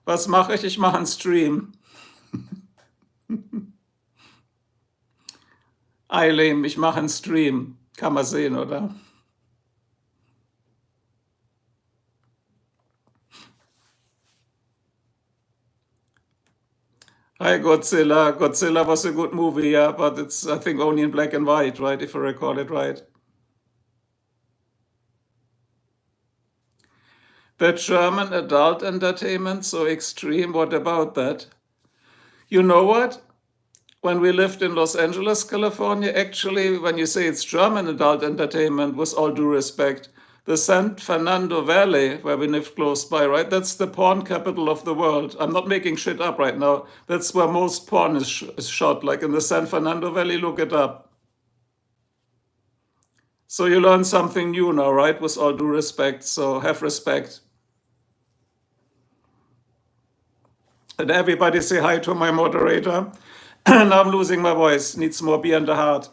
S1: Was mache ich? Ich mache einen Stream. Eileen, ich mache einen Stream. Kann man sehen, oder? Hi Godzilla. Godzilla was a good movie, yeah, but it's, I think, only in black and white, right? If I recall it right. The German adult entertainment, so extreme, what about that? You know what? When we lived in Los Angeles, California, actually, when you say it's German adult entertainment, with all due respect, the San Fernando Valley, where we live close by, right? That's the porn capital of the world. I'm not making shit up right now. That's where most porn is shot, like in the San Fernando Valley. Look it up. So you learn something new now, right? With all due respect. So have respect. And everybody say hi to my moderator. And I'm losing my voice. Needs more beer in the heart.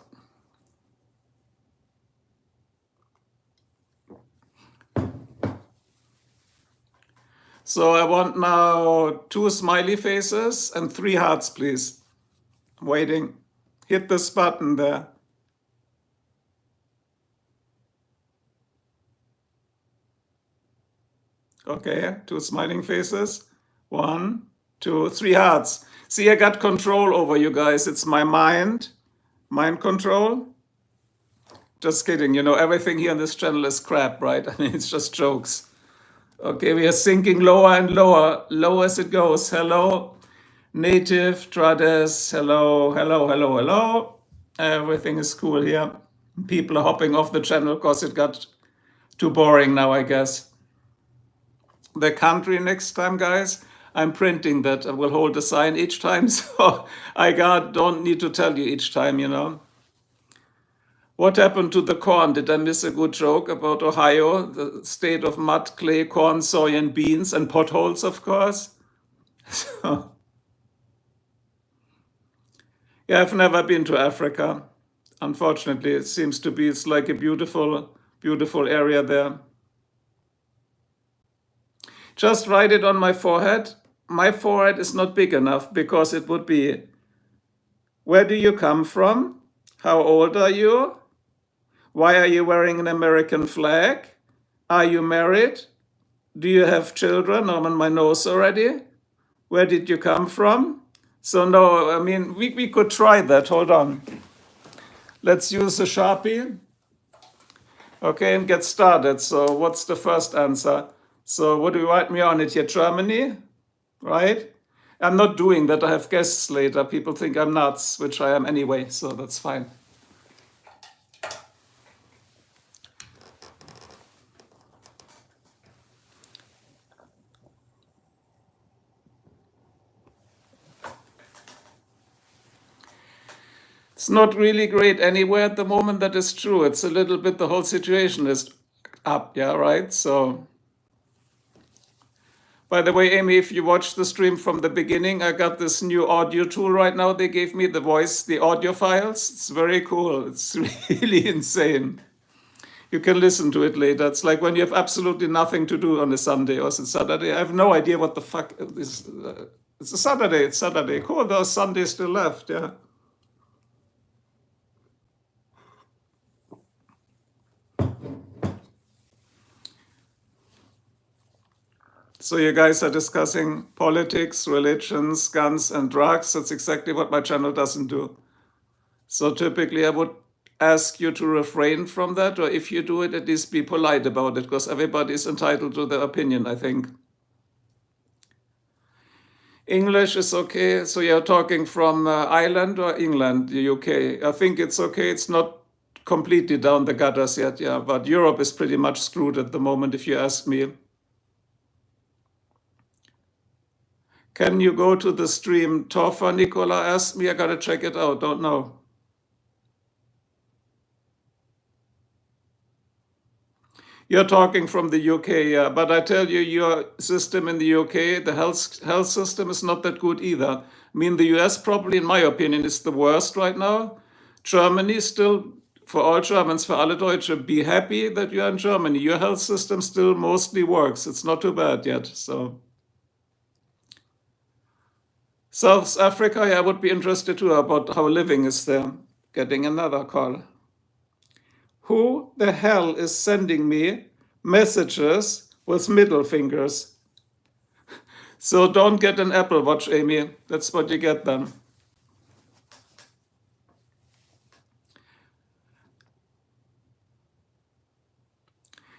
S1: So I want now 2 smiley faces and 3 hearts, please. I'm waiting. Hit this button there. Okay, 2 smiling faces. 1, 2, 3 hearts. See, I got control over you guys. It's my mind control. Just kidding. You know, everything here on this channel is crap, right? I mean, it's just jokes. Okay, we are sinking lower and lower, low as it goes. Hello, native, Trades. Hello, hello, hello, hello. Everything is cool here. People are hopping off the channel because it got too boring now, I guess. The country next time, guys. I'm printing that. I will hold a sign each time, so I don't need to tell you each time, you know. What happened to the corn? Did I miss a good joke about Ohio? The state of mud, clay, corn, soy, and beans, and potholes, of course. Yeah, I've never been to Africa. Unfortunately, it seems to be, it's like a beautiful, beautiful area there. Just write it on my forehead. My forehead is not big enough because it would be, where do you come from? How old are you? Why are you wearing an American flag? Are you married? Do you have children? I'm on my nose already. Where did you come from? So no, I mean, we could try that. Hold on. Let's use a Sharpie. Okay, and get started. So what's the first answer? So what do you write me on it here? Germany, right? I'm not doing that. I have guests later. People think I'm nuts, which I am anyway, so that's fine. It's not really great anywhere at the moment. That is true. It's a little bit, the whole situation is up, yeah, right? So, by the way, Amy, if you watch the stream from the beginning, I got this new audio tool right now. They gave me the audio files. It's very cool. It's really insane. You can listen to it later. It's like when you have absolutely nothing to do on a Sunday or is it Saturday. I have no idea what the fuck this. It's a Saturday. It's Saturday. Cool. There's Sunday still left. Yeah. So you guys are discussing politics, religions, guns, and drugs. That's exactly what my channel doesn't do. So typically I would ask you to refrain from that, or if you do it, at least be polite about it, because everybody is entitled to their opinion, I think. English is okay. So you're talking from Ireland or England, the UK? I think it's okay. It's not completely down the gutters yet, yeah, but Europe is pretty much screwed at the moment, if you ask me. Can you go to the stream? Torfa Nicola asked me. I gotta check it out. Don't know. You're talking from the UK, yeah, but I tell you, your system in the UK, the health system is not that good either. I mean, the US probably, in my opinion, is the worst right now. Germany still, for all Germans, for alle Deutsche, be happy that you're in Germany. Your health system still mostly works. It's not too bad yet. So South Africa, yeah, I would be interested too about how living is there. Getting another call. Who the hell is sending me messages with middle fingers? So don't get an Apple Watch, Amy. That's what you get then.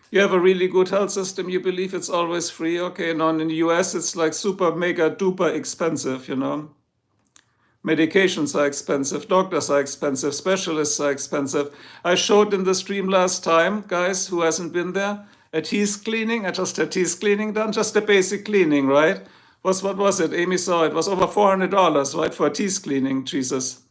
S1: You have a really good health system. You believe it's always free. Okay, no, in the US, it's like super, mega, duper expensive, you know. Medications are expensive, doctors are expensive, specialists are expensive. I showed in the stream last time, guys, who hasn't been there, a teeth cleaning. I just had teeth cleaning done, just a basic cleaning, right? What was it? Amy saw it. It was over $400, right, for a teeth cleaning. Jesus.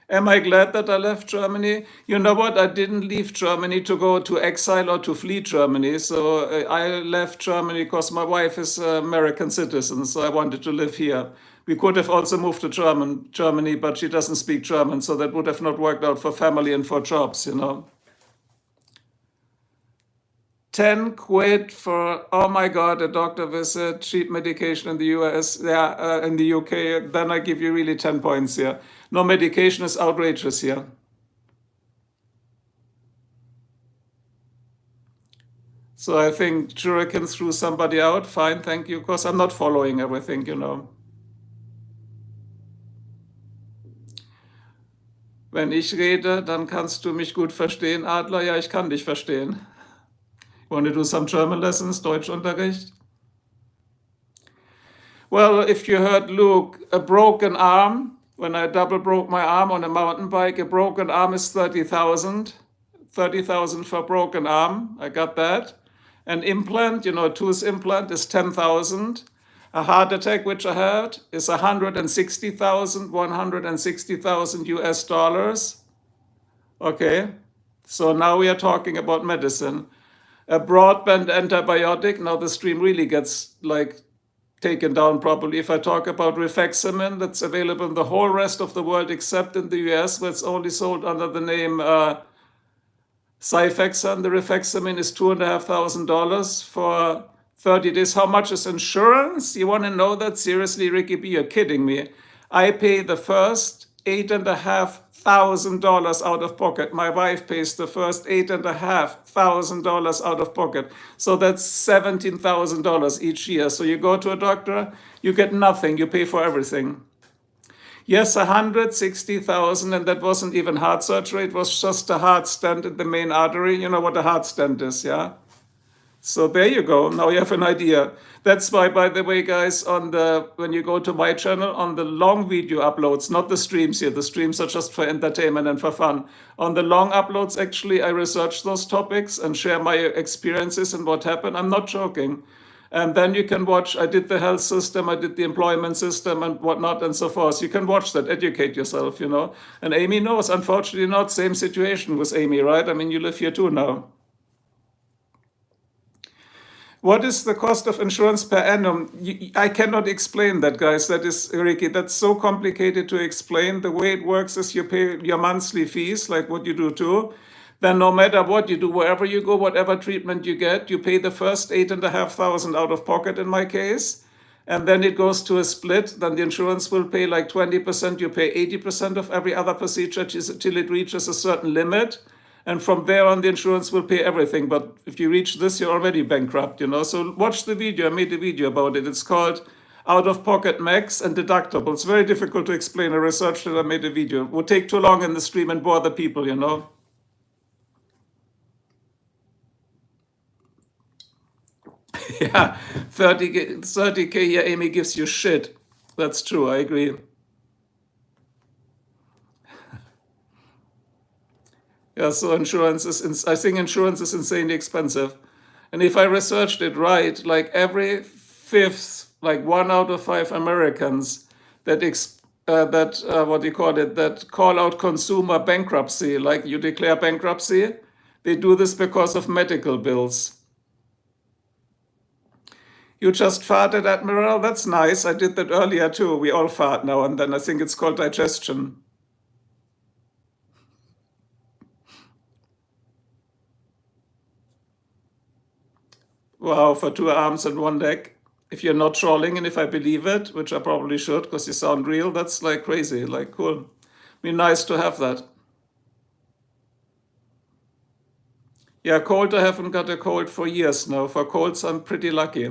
S1: Am I glad that I left Germany? You know what? I didn't leave Germany to go to exile or to flee Germany. So I left Germany because my wife is an American citizen, so I wanted to live here. We could have also moved to Germany, but she doesn't speak German, so that would have not worked out for family and for jobs, you know. 10 quid for, oh my God, a doctor visit, cheap medication in the US, yeah, in the UK, then I give you really 10 points here. No, medication is outrageous here. So I think Jurican threw somebody out, fine, thank you, because I'm not following everything, you know. Wenn ich rede, dann kannst du mich gut verstehen, Adler. Ja, ich kann dich verstehen. Want to do some German lessons, Deutschunterricht? Well, if you heard Luke, a broken arm, when I double broke my arm on a mountain bike, a broken arm is 30,000. 30,000 for a broken arm, I got that. An implant, you know, a tooth implant is 10,000. A heart attack, which I had, is 160,000 US dollars. Okay, so now we are talking about medicine. A broadband antibiotic, now the stream really gets like taken down properly. If I talk about rifaximin, that's available in the whole rest of the world except in the US, where it's only sold under the name Xifaxan. The rifaximin is $2,500 for 30 days. How much is insurance? You want to know that? Seriously, Ricky B, you're kidding me. I pay the first $8,500 out of pocket. My wife pays the first $8,500 out of pocket. So that's $17,000 each year. So you go to a doctor, you get nothing. You pay for everything. Yes, 160,000, and that wasn't even heart surgery. It was just a heart stent in the main artery. You know what a heart stent is, yeah? So there you go. Now you have an idea. That's why, by the way, guys, when you go to my channel, on the long video uploads, not the streams here, the streams are just for entertainment and for fun. On the long uploads, actually, I research those topics and share my experiences and what happened. I'm not joking. And then you can watch, I did the health system, I did the employment system and whatnot and so forth. You can watch that, educate yourself, you know. And Amy knows, unfortunately not, same situation with Amy, right? I mean, you live here too now. What is the cost of insurance per annum? I cannot explain that, guys. That is, Ricky, that's so complicated to explain. The way it works is you pay your monthly fees, like what you do too. Then no matter what you do, wherever you go, whatever treatment you get, you pay the first 8,500 out of pocket in my case. And then it goes to a split. Then the insurance will pay like 20%. You pay 80% of every other procedure till it reaches a certain limit. And from there on, the insurance will pay everything. But if you reach this, you're already bankrupt, you know. So watch the video. I made a video about it. It's called Out-of-Pocket Max and Deductible. It's very difficult to explain. I researched it. I made a video. It would take too long in the stream and bore the people, you know. Yeah, 30K here, Amy gives you shit. That's true. I agree. Yeah, so insurance is, I think insurance is insanely expensive. And if I researched it right, like every fifth, like 1 out of 5 Americans that what do you call it, that call out consumer bankruptcy, like you declare bankruptcy, they do this because of medical bills. You just farted, Admiral? That's nice. I did that earlier too. We all fart now and then. I think it's called digestion. Wow, for 2 arms and 1 leg. If you're not trolling, and if I believe it, which I probably should because you sound real, that's like crazy, like cool. Be nice to have that. Yeah, cold, I haven't got a cold for years now. For colds, I'm pretty lucky.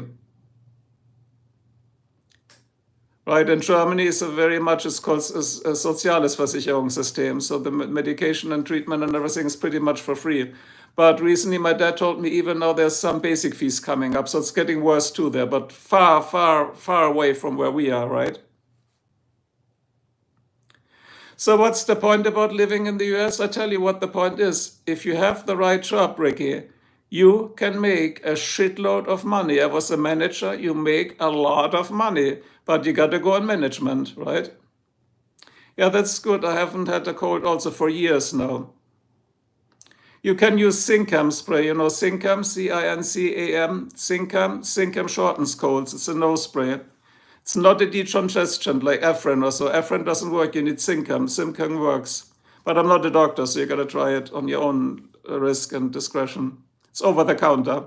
S1: Right, in Germany is very much, it's called a soziales Versicherungssystem. So the medication and treatment and everything is pretty much for free. But recently my dad told me even now there's some basic fees coming up. So it's getting worse too there, but far, far, far away from where we are, right? So what's the point about living in the US? I tell you what the point is. If you have the right job, Ricky, you can make a shitload of money. I was a manager, you make a lot of money, but you got to go in management, right? Yeah, that's good. I haven't had a cold also for years now. You can use Syncam spray, you know, Syncam, Cincam, Syncam shortens colds. It's a nose spray. It's not a decongestant like Apparel or so. Apparel doesn't work, you need Syncam. Syncam works. But I'm not a doctor, so you got to try it on your own risk and discretion. It's over the counter.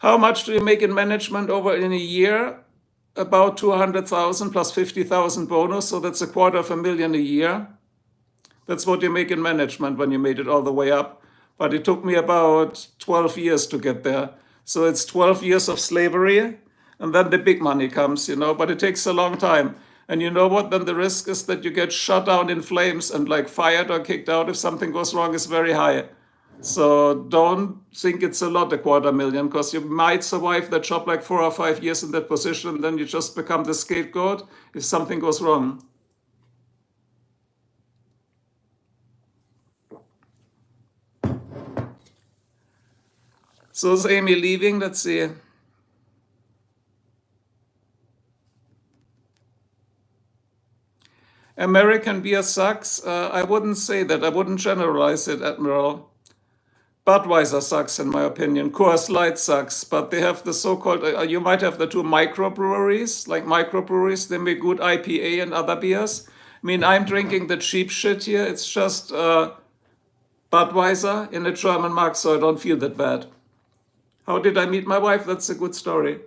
S1: How much do you make in management over in a year? About 200,000 plus 50,000 bonus, so that's $250,000 a year. That's what you make in management when you made it all the way up. But it took me about 12 years to get there. So it's 12 years of slavery, and then the big money comes, you know, but it takes a long time. And you know what? Then the risk is that you get shut down in flames and like fired or kicked out if something goes wrong is very high. So don't think it's a lot, $250,000, because you might survive that job like 4 or 5 years in that position, and then you just become the scapegoat if something goes wrong. So is Amy leaving? Let's see. American beer sucks. I wouldn't say that. I wouldn't generalize it, Admiral. Budweiser sucks, in my opinion. Coors Light sucks, but they have the so-called, you might have the 2 microbreweries, like microbreweries, they make good IPA and other beers. I mean, I'm drinking the cheap shit here. It's just Budweiser in a German mark, so I don't feel that bad. How did I meet my wife? That's a good story.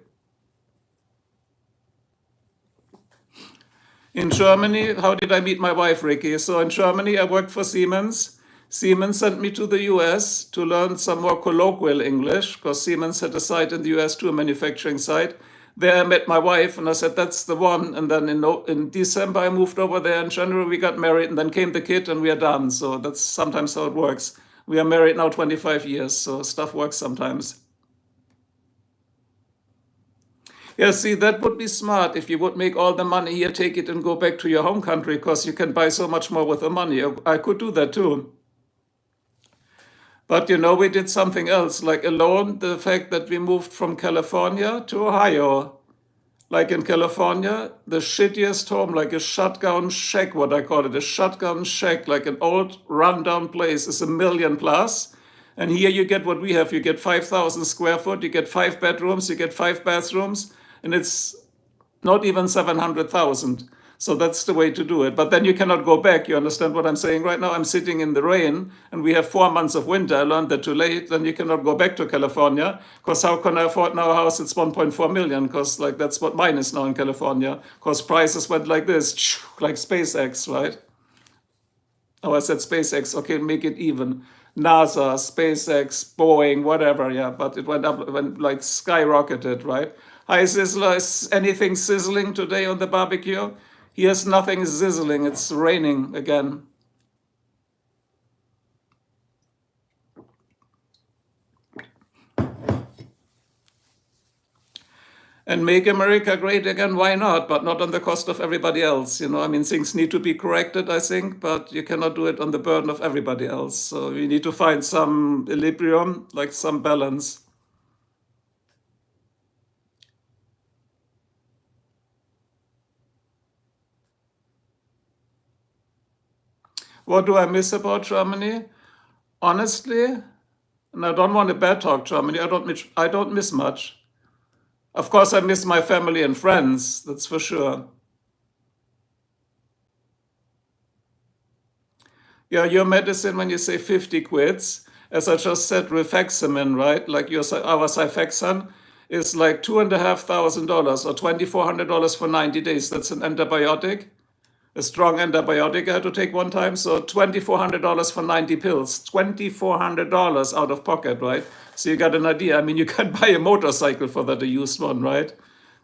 S1: In Germany, how did I meet my wife, Ricky? So in Germany, I worked for Siemens. Siemens sent me to the US to learn some more colloquial English, because Siemens had a site in the US too, a manufacturing site. There I met my wife, and I said, that's the one. And then in December, I moved over there. In January, we got married, and then came the kid, and we are done. So that's sometimes how it works. We are married now 25 years, so stuff works sometimes. Yeah, see, that would be smart if you would make all the money here, take it and go back to your home country, because you can buy so much more with the money. I could do that too. But we did something else, like alone the fact that we moved from California to Ohio. Like in California, the shittiest home, like a shotgun shack, what I call it, a shotgun shack, like an old rundown place, is 1 million plus. And here you get what we have. You get 5,000 square foot, you get 5 bedrooms, you get 5 bathrooms, and it's not even 700,000. So that's the way to do it. But then you cannot go back. You understand what I'm saying right now? I'm sitting in the rain and we have 4 months of winter. I learned that too late. Then you cannot go back to California because how can I afford now a house? It's 1.4 million because like that's what mine is now in California because prices went like this, like SpaceX, right? Oh, I said SpaceX. Okay, make it even. NASA, SpaceX, Boeing, whatever. Yeah, but it went up, it went like skyrocketed, right? Hi, Sizzler. Is anything sizzling today on the barbecue? Here's nothing sizzling. It's raining again. And make America great again, why not? But not on the cost of everybody else. I mean, things need to be corrected, I think, but you cannot do it on the burden of everybody else. So we need to find some equilibrium, like some balance. What do I miss about Germany? Honestly, and I don't want to bad talk Germany, I don't miss much. Of course, I miss my family and friends, that's for sure. Yeah, your medicine, when you say 50 quids, as I just said, rifaximin, right? Like our Xifaxan is like $2,500 or $2,400 for 90 days. That's an antibiotic, a strong antibiotic I had to take one time. So $2,400 for 90 pills, $2,400 out of pocket, right? So you got an idea. I mean, you can buy a motorcycle for that, a used one, right?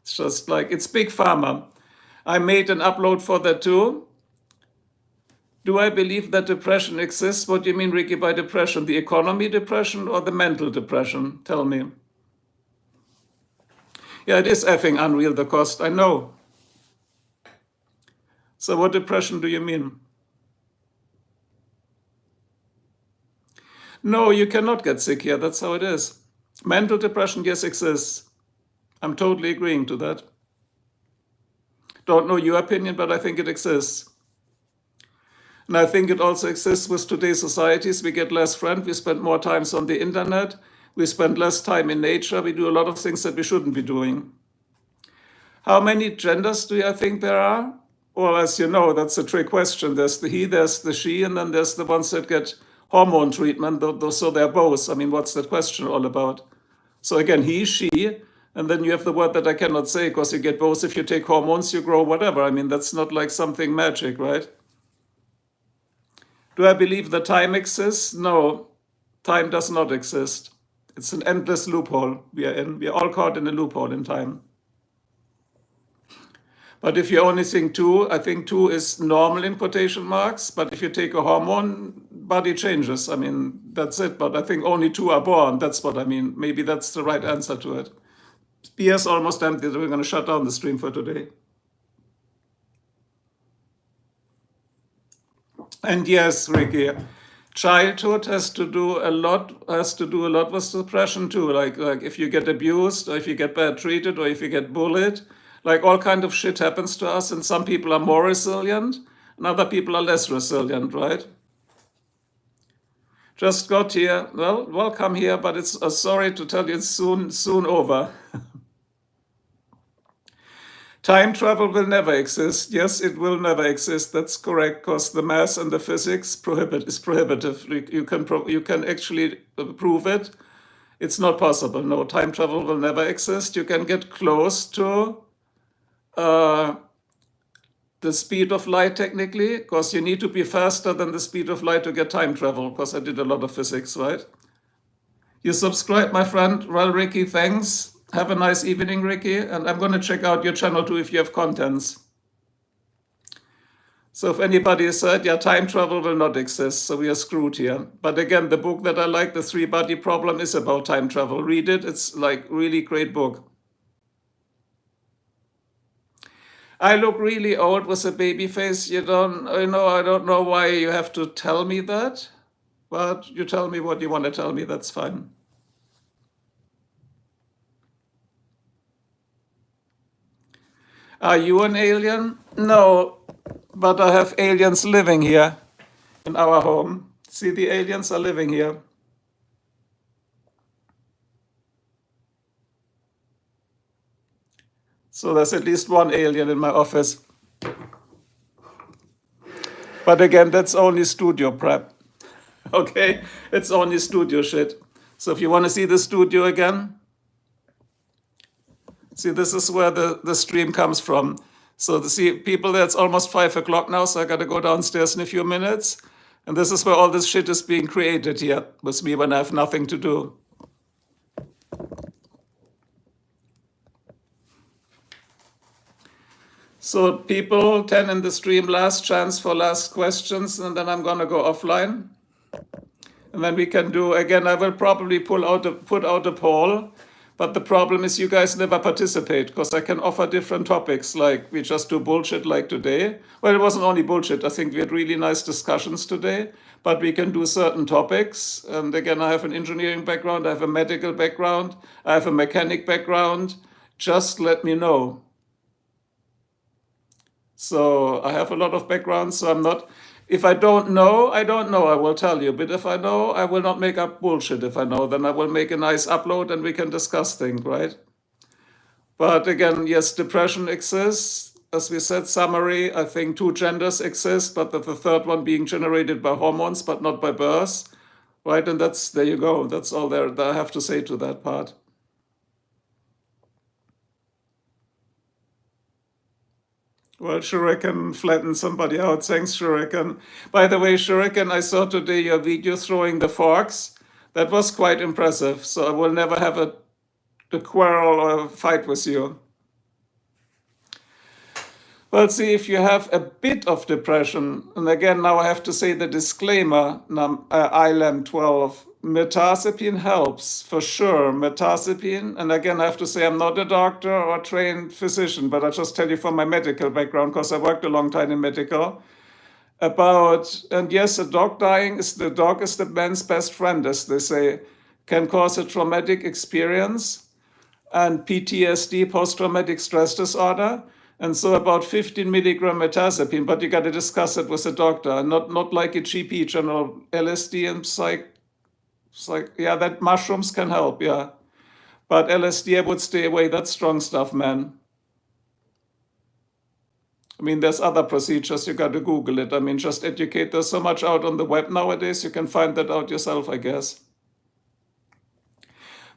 S1: It's just like, it's big pharma. I made an upload for that too. Do I believe that depression exists? What do you mean, Ricky, by depression? The economy depression or the mental depression? Tell me. Yeah, it is effing unreal, the cost. I know. So what depression do you mean? No, you cannot get sick here. That's how it is. Mental depression, yes, exists. I'm totally agreeing to that. Don't know your opinion, but I think it exists. And I think it also exists with today's societies. We get less friends, we spend more times on the internet, we spend less time in nature, we do a lot of things that we shouldn't be doing. How many genders do you think there are? Well, as you know, that's a trick question. There's the he, there's the she, and then there's the ones that get hormone treatment, so they're both. I mean, what's that question all about? So again, he, she, and then you have the word that I cannot say because you get both. If you take hormones, you grow whatever. I mean, that's not like something magic, right? Do I believe that time exists? No, time does not exist. It's an endless loophole we are in. We are all caught in a loophole in time. But if you only think two, I think two is normal in quotation marks. But if you take a hormone, body changes. I mean, that's it. But I think only two are born. That's what I mean. Maybe that's the right answer to it. Beer's almost empty. So we're going to shut down the stream for today. And yes, Ricky, childhood has to do a lot with depression too. Like if you get abused or if you get bad treated or if you get bullied, like all kind of shit happens to us, and some people are more resilient and other people are less resilient, right? Just got here. Well, welcome here, but it's sorry to tell you it's soon over. Time travel will never exist. Yes, it will never exist. That's correct, because the math and the physics is prohibitive. You can actually prove it. It's not possible. No, time travel will never exist. You can get close to the speed of light technically, because you need to be faster than the speed of light to get time travel, because I did a lot of physics, right? You subscribe, my friend. Well, Ricky, thanks. Have a nice evening, Ricky. And I'm going to check out your channel too if you have contents. So if anybody said, yeah, time travel will not exist, so we are screwed here. But again, the book that I like, The Three-Body Problem, is about time travel. Read it. It's like really great book. I look really old with a baby face. I don't know why you have to tell me that. but you tell me what you want to tell me, that's fine. Are you an alien? No, but I have aliens living here in our home. See, the aliens are living here. So there's at least one alien in my office. But again, that's only studio prep. Okay, it's only studio shit. So if you want to see the studio again, see, this is where the stream comes from. So see, people, it's almost 5 o'clock now, so I got to go downstairs in a few minutes. And this is where all this shit is being created here with me when I have nothing to do. So people, 10 in the stream, last chance for last questions, and then I'm going to go offline. And then we can do, again, I will probably put out a poll, but the problem is you guys never participate, because I can offer different topics, like we just do bullshit like today. Well, it wasn't only bullshit, I think we had really nice discussions today, but we can do certain topics. And again, I have an engineering background, I have a medical background, I have a mechanic background. Just let me know. So I have a lot of background, so I'm not, if I don't know, I don't know, I will tell you. But if I know, I will not make up bullshit. If I know, then I will make a nice upload and we can discuss things, right? But again, yes, depression exists. As we said, summary, I think 2 genders exist, but the third one being generated by hormones, but not by birth, right? And that's, there you go. That's all there that I have to say to that part. Well, Shuriken flattened somebody out. Thanks, Shuriken. By the way, Shuriken, I saw today your video throwing the forks. That was quite impressive. So I will never have a quarrel or a fight with you. Well, see, if you have a bit of depression, and again, now I have to say the disclaimer, ILAM 12, mirtazapine helps, for sure, mirtazapine. And again, I have to say I'm not a doctor or a trained physician, but I just tell you from my medical background, because I worked a long time in medical, and yes, a dog dying, the dog is the man's best friend, as they say, can cause a traumatic experience and PTSD, post-traumatic stress disorder. And so about 15 milligram mirtazapine, but you got to discuss it with a doctor, not like a GP, general LSD and yeah, that mushrooms can help, yeah. But LSD, I would stay away. That's strong stuff, man. I mean, there's other procedures. You got to Google it. I mean, just educate. There's so much out on the web nowadays. You can find that out yourself, I guess.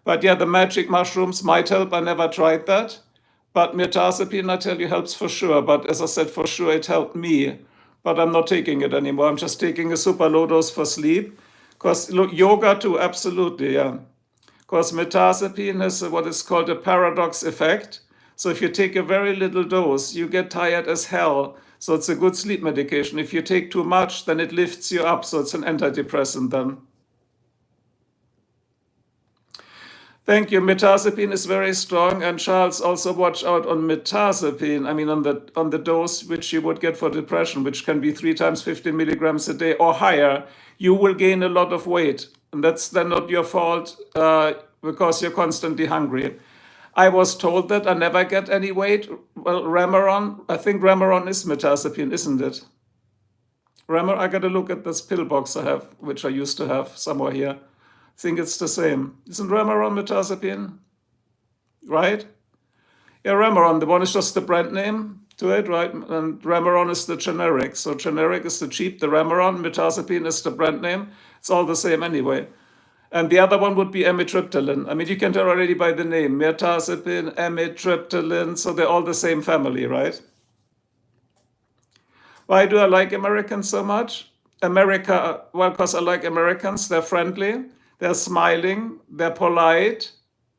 S1: But yeah, the magic mushrooms might help. I never tried that. But mirtazapine, I tell you, helps for sure. But as I said, for sure, it helped me. But I'm not taking it anymore. I'm just taking a super low dose for sleep. Because look, yoga too, absolutely, yeah. Because mirtazapine has what is called a paradox effect. So if you take a very little dose, you get tired as hell. So it's a good sleep medication. If you take too much, then it lifts you up. So it's an antidepressant then. Thank you. Mirtazapine is very strong, and Charles, also watch out on mirtazapine. I mean, on the dose which you would get for depression, which can be 3 times 15 milligrams a day or higher. You will gain a lot of weight, and that's then not your fault because you're constantly hungry. I was told that I never get any weight. Well, Remeron, I think Remeron is mirtazapine, isn't it? Remeron, I got to look at this pill box I have, which I used to have somewhere here. I think it's the same. Isn't Remeron mirtazapine? Right? Yeah, Remeron, the one is just the brand name to it, right? And Remeron is the generic. So generic is the cheap, the Remeron, mirtazapine is the brand name. It's all the same anyway. And the other one would be amitriptyline. I mean, you can tell already by the name, mirtazapine, amitriptyline, so they're all the same family, right? Why do I like Americans so much? America, well, because I like Americans. They're friendly. They're smiling, they're polite,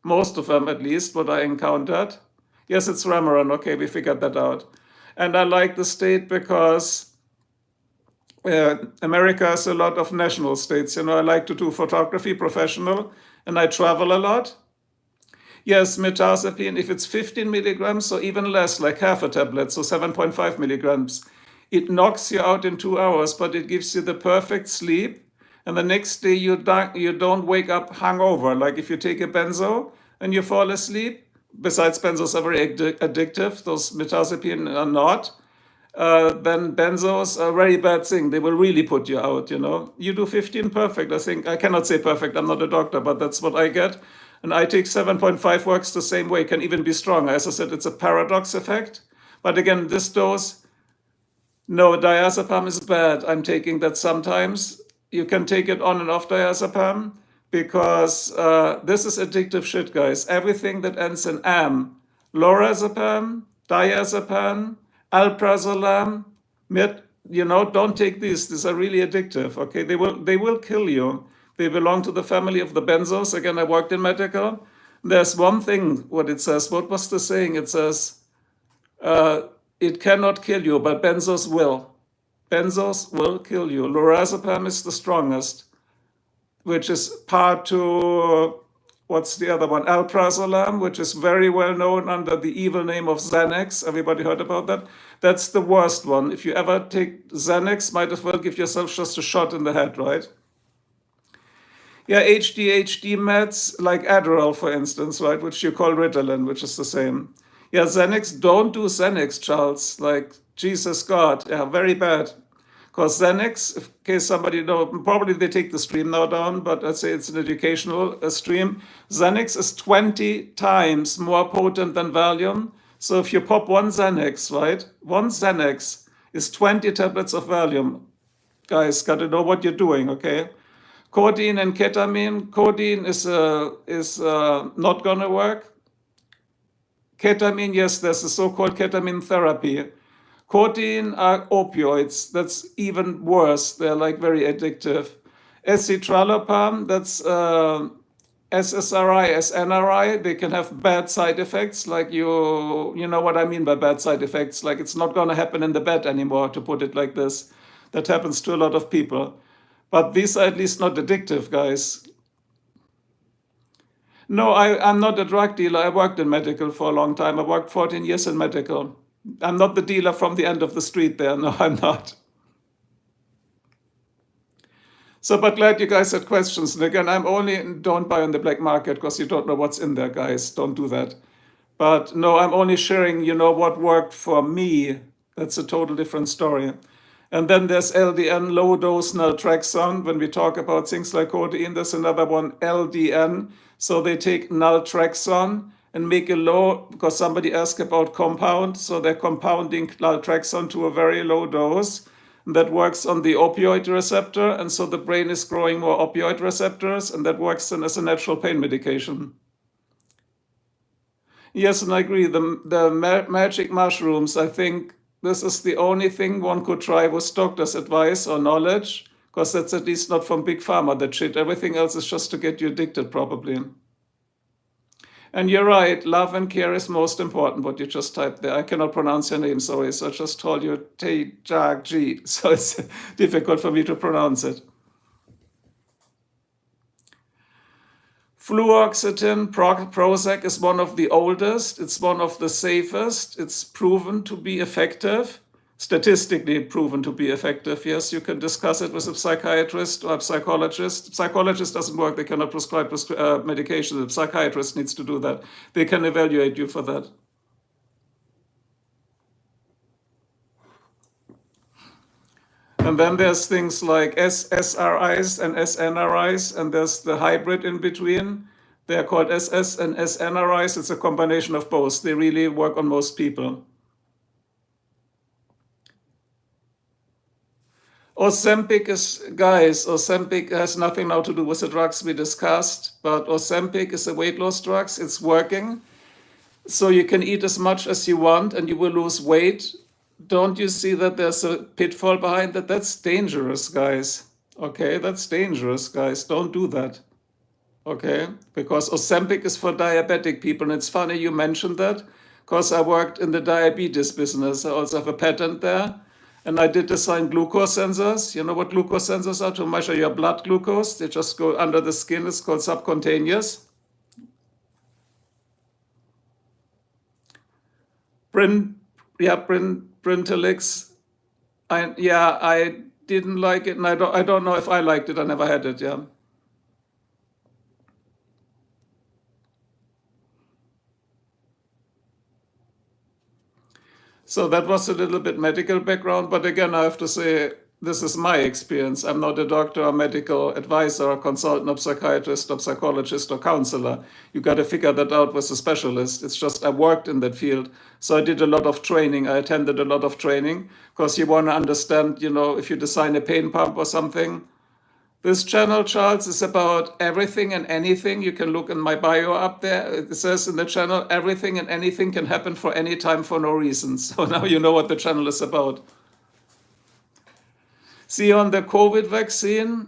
S1: most of them at least, what I encountered. Yes, it's Remeron, okay, we figured that out. And I like the state because America has a lot of national states. You know, I like to do photography, professional, and I travel a lot. Yes, mirtazapine, if it's 15 milligrams or even less, like half a tablet, so 7.5 milligrams, it knocks you out in 2 hours, but it gives you the perfect sleep. and the next day you don't wake up hungover. Like if you take a benzo and you fall asleep, besides benzos are very addictive, those mirtazapine are not, then benzos are a very bad thing. They will really put you out, you know. You do 15 perfect, I think. I cannot say perfect, I'm not a doctor, but that's what I get. And I take 7.5 works the same way, can even be stronger. As I said, it's a paradox effect. But again, this dose, no, diazepam is bad. I'm taking that sometimes. You can take it on and off diazepam because this is addictive shit, guys. Everything that ends in am, lorazepam, diazepam, alprazolam, you know, don't take these. These are really addictive. Okay, they will kill you. They belong to the family of the benzos. Again, I worked in medical. There's one thing. What it says. What was the saying? It says. It cannot kill you, but benzos will. Benzos will kill you. Lorazepam is the strongest, which is part to, what's the other one? Alprazolam, which is very well known under the evil name of Xanax. Everybody heard about that? That's the worst one. If you ever take Xanax, might as well give yourself just a shot in the head, right? Yeah, ADHD meds like Adderall, for instance, right, which you call Ritalin, which is the same. Yeah, Xanax, don't do Xanax, Charles. Like, Jesus God, yeah, very bad. Because Xanax, in case somebody know, probably they take the stream now down, but let's say it's an educational stream. Xanax is 20 times more potent than Valium. So if you pop one Xanax, right, one Xanax is 20 tablets of Valium. Guys, got to know what you're doing, okay? Codeine and ketamine. Codeine is not going to work. Ketamine, yes, there's a so-called ketamine therapy. Codeine are opioids. That's even worse. They're like very addictive. Escitalopram, that's SSRI, SNRI. They can have bad side effects. Like you know what I mean by bad side effects. Like it's not going to happen in the bed anymore, to put it like this. That happens to a lot of people. But these are at least not addictive, guys. No, I'm not a drug dealer. I worked in medical for a long time. I worked 14 years in medical. I'm not the dealer from the end of the street there. No, I'm not. So, but glad you guys had questions. And again, I'm only, don't buy on the black market because you don't know what's in there, guys. Don't do that. But no, I'm only sharing, you know, what worked for me. That's a total different story. And then there's LDN, low dose naltrexone. When we talk about things like codeine, there's another one, LDN. So they take naltrexone and make a low, because somebody asked about compound. So they're compounding naltrexone to a very low dose. And that works on the opioid receptor. And so the brain is growing more opioid receptors. And that works then as a natural pain medication. Yes, and I agree. The magic mushrooms, I think this is the only thing one could try with doctor's advice or knowledge, because that's at least not from Big Pharma, that shit. Everything else is just to get you addicted, probably. And you're right, love and care is most important, what you just typed there. I cannot pronounce your name, sorry, so I just told you T-J-G, so it's difficult for me to pronounce it. Fluoxetine, Prozac is one of the oldest. It's one of the safest. It's proven to be effective, statistically proven to be effective. Yes, you can discuss it with a psychiatrist or a psychologist. Psychologist doesn't work. They cannot prescribe medication. The psychiatrist needs to do that. They can evaluate you for that. And then there's things like SSRIs and SNRIs, and there's the hybrid in between. They're called SS and SNRIs. It's a combination of both. They really work on most people. Ozempic is, guys, Ozempic has nothing now to do with the drugs we discussed, but Ozempic is a weight loss drug. It's working. So you can eat as much as you want and you will lose weight. Don't you see that there's a pitfall behind that? That's dangerous, guys. Okay, that's dangerous, guys. Don't do that. Okay, because Ozempic is for diabetic people. And it's funny you mentioned that because I worked in the diabetes business. I also have a patent there. And I did design glucose sensors. You know what glucose sensors are? To measure your blood glucose. They just go under the skin. It's called subcutaneous. Brintalix. I didn't like it, and I don't know if I liked it. I never had it. Yeah. So that was a little bit medical background, but again, I have to say this is my experience. I'm not a doctor or medical advisor or consultant or psychiatrist or psychologist or counselor. You got to figure that out with a specialist. It's just I worked in that field, so I did a lot of training. I attended a lot of training because you want to understand, if you design a pain pump or something. This channel, Charles, is about everything and anything. You can look in my bio up there. It says in the channel, everything and anything can happen for any time for no reason. So now you know what the channel is about. See, on the COVID vaccine,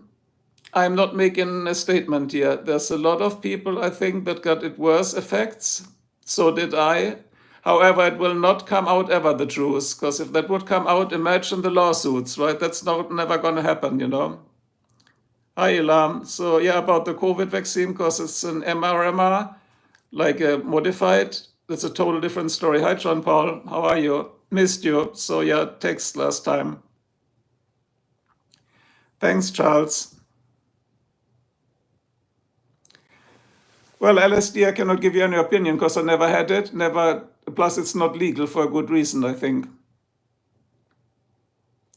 S1: I'm not making a statement here. There's a lot of people, I think, that got it worse effects. So did I. However, it will not come out ever the truth, because if that would come out, imagine the lawsuits, right? That's never going to happen. Hi, Ilam. So yeah, about the COVID vaccine, because it's an mRNA, like a modified. That's a total different story. Hi, John Paul. How are you? Missed you. So yeah, text last time. Thanks, Charles. Well, LSD, I cannot give you any opinion because I never had it. Never. Plus, it's not legal for a good reason, I think.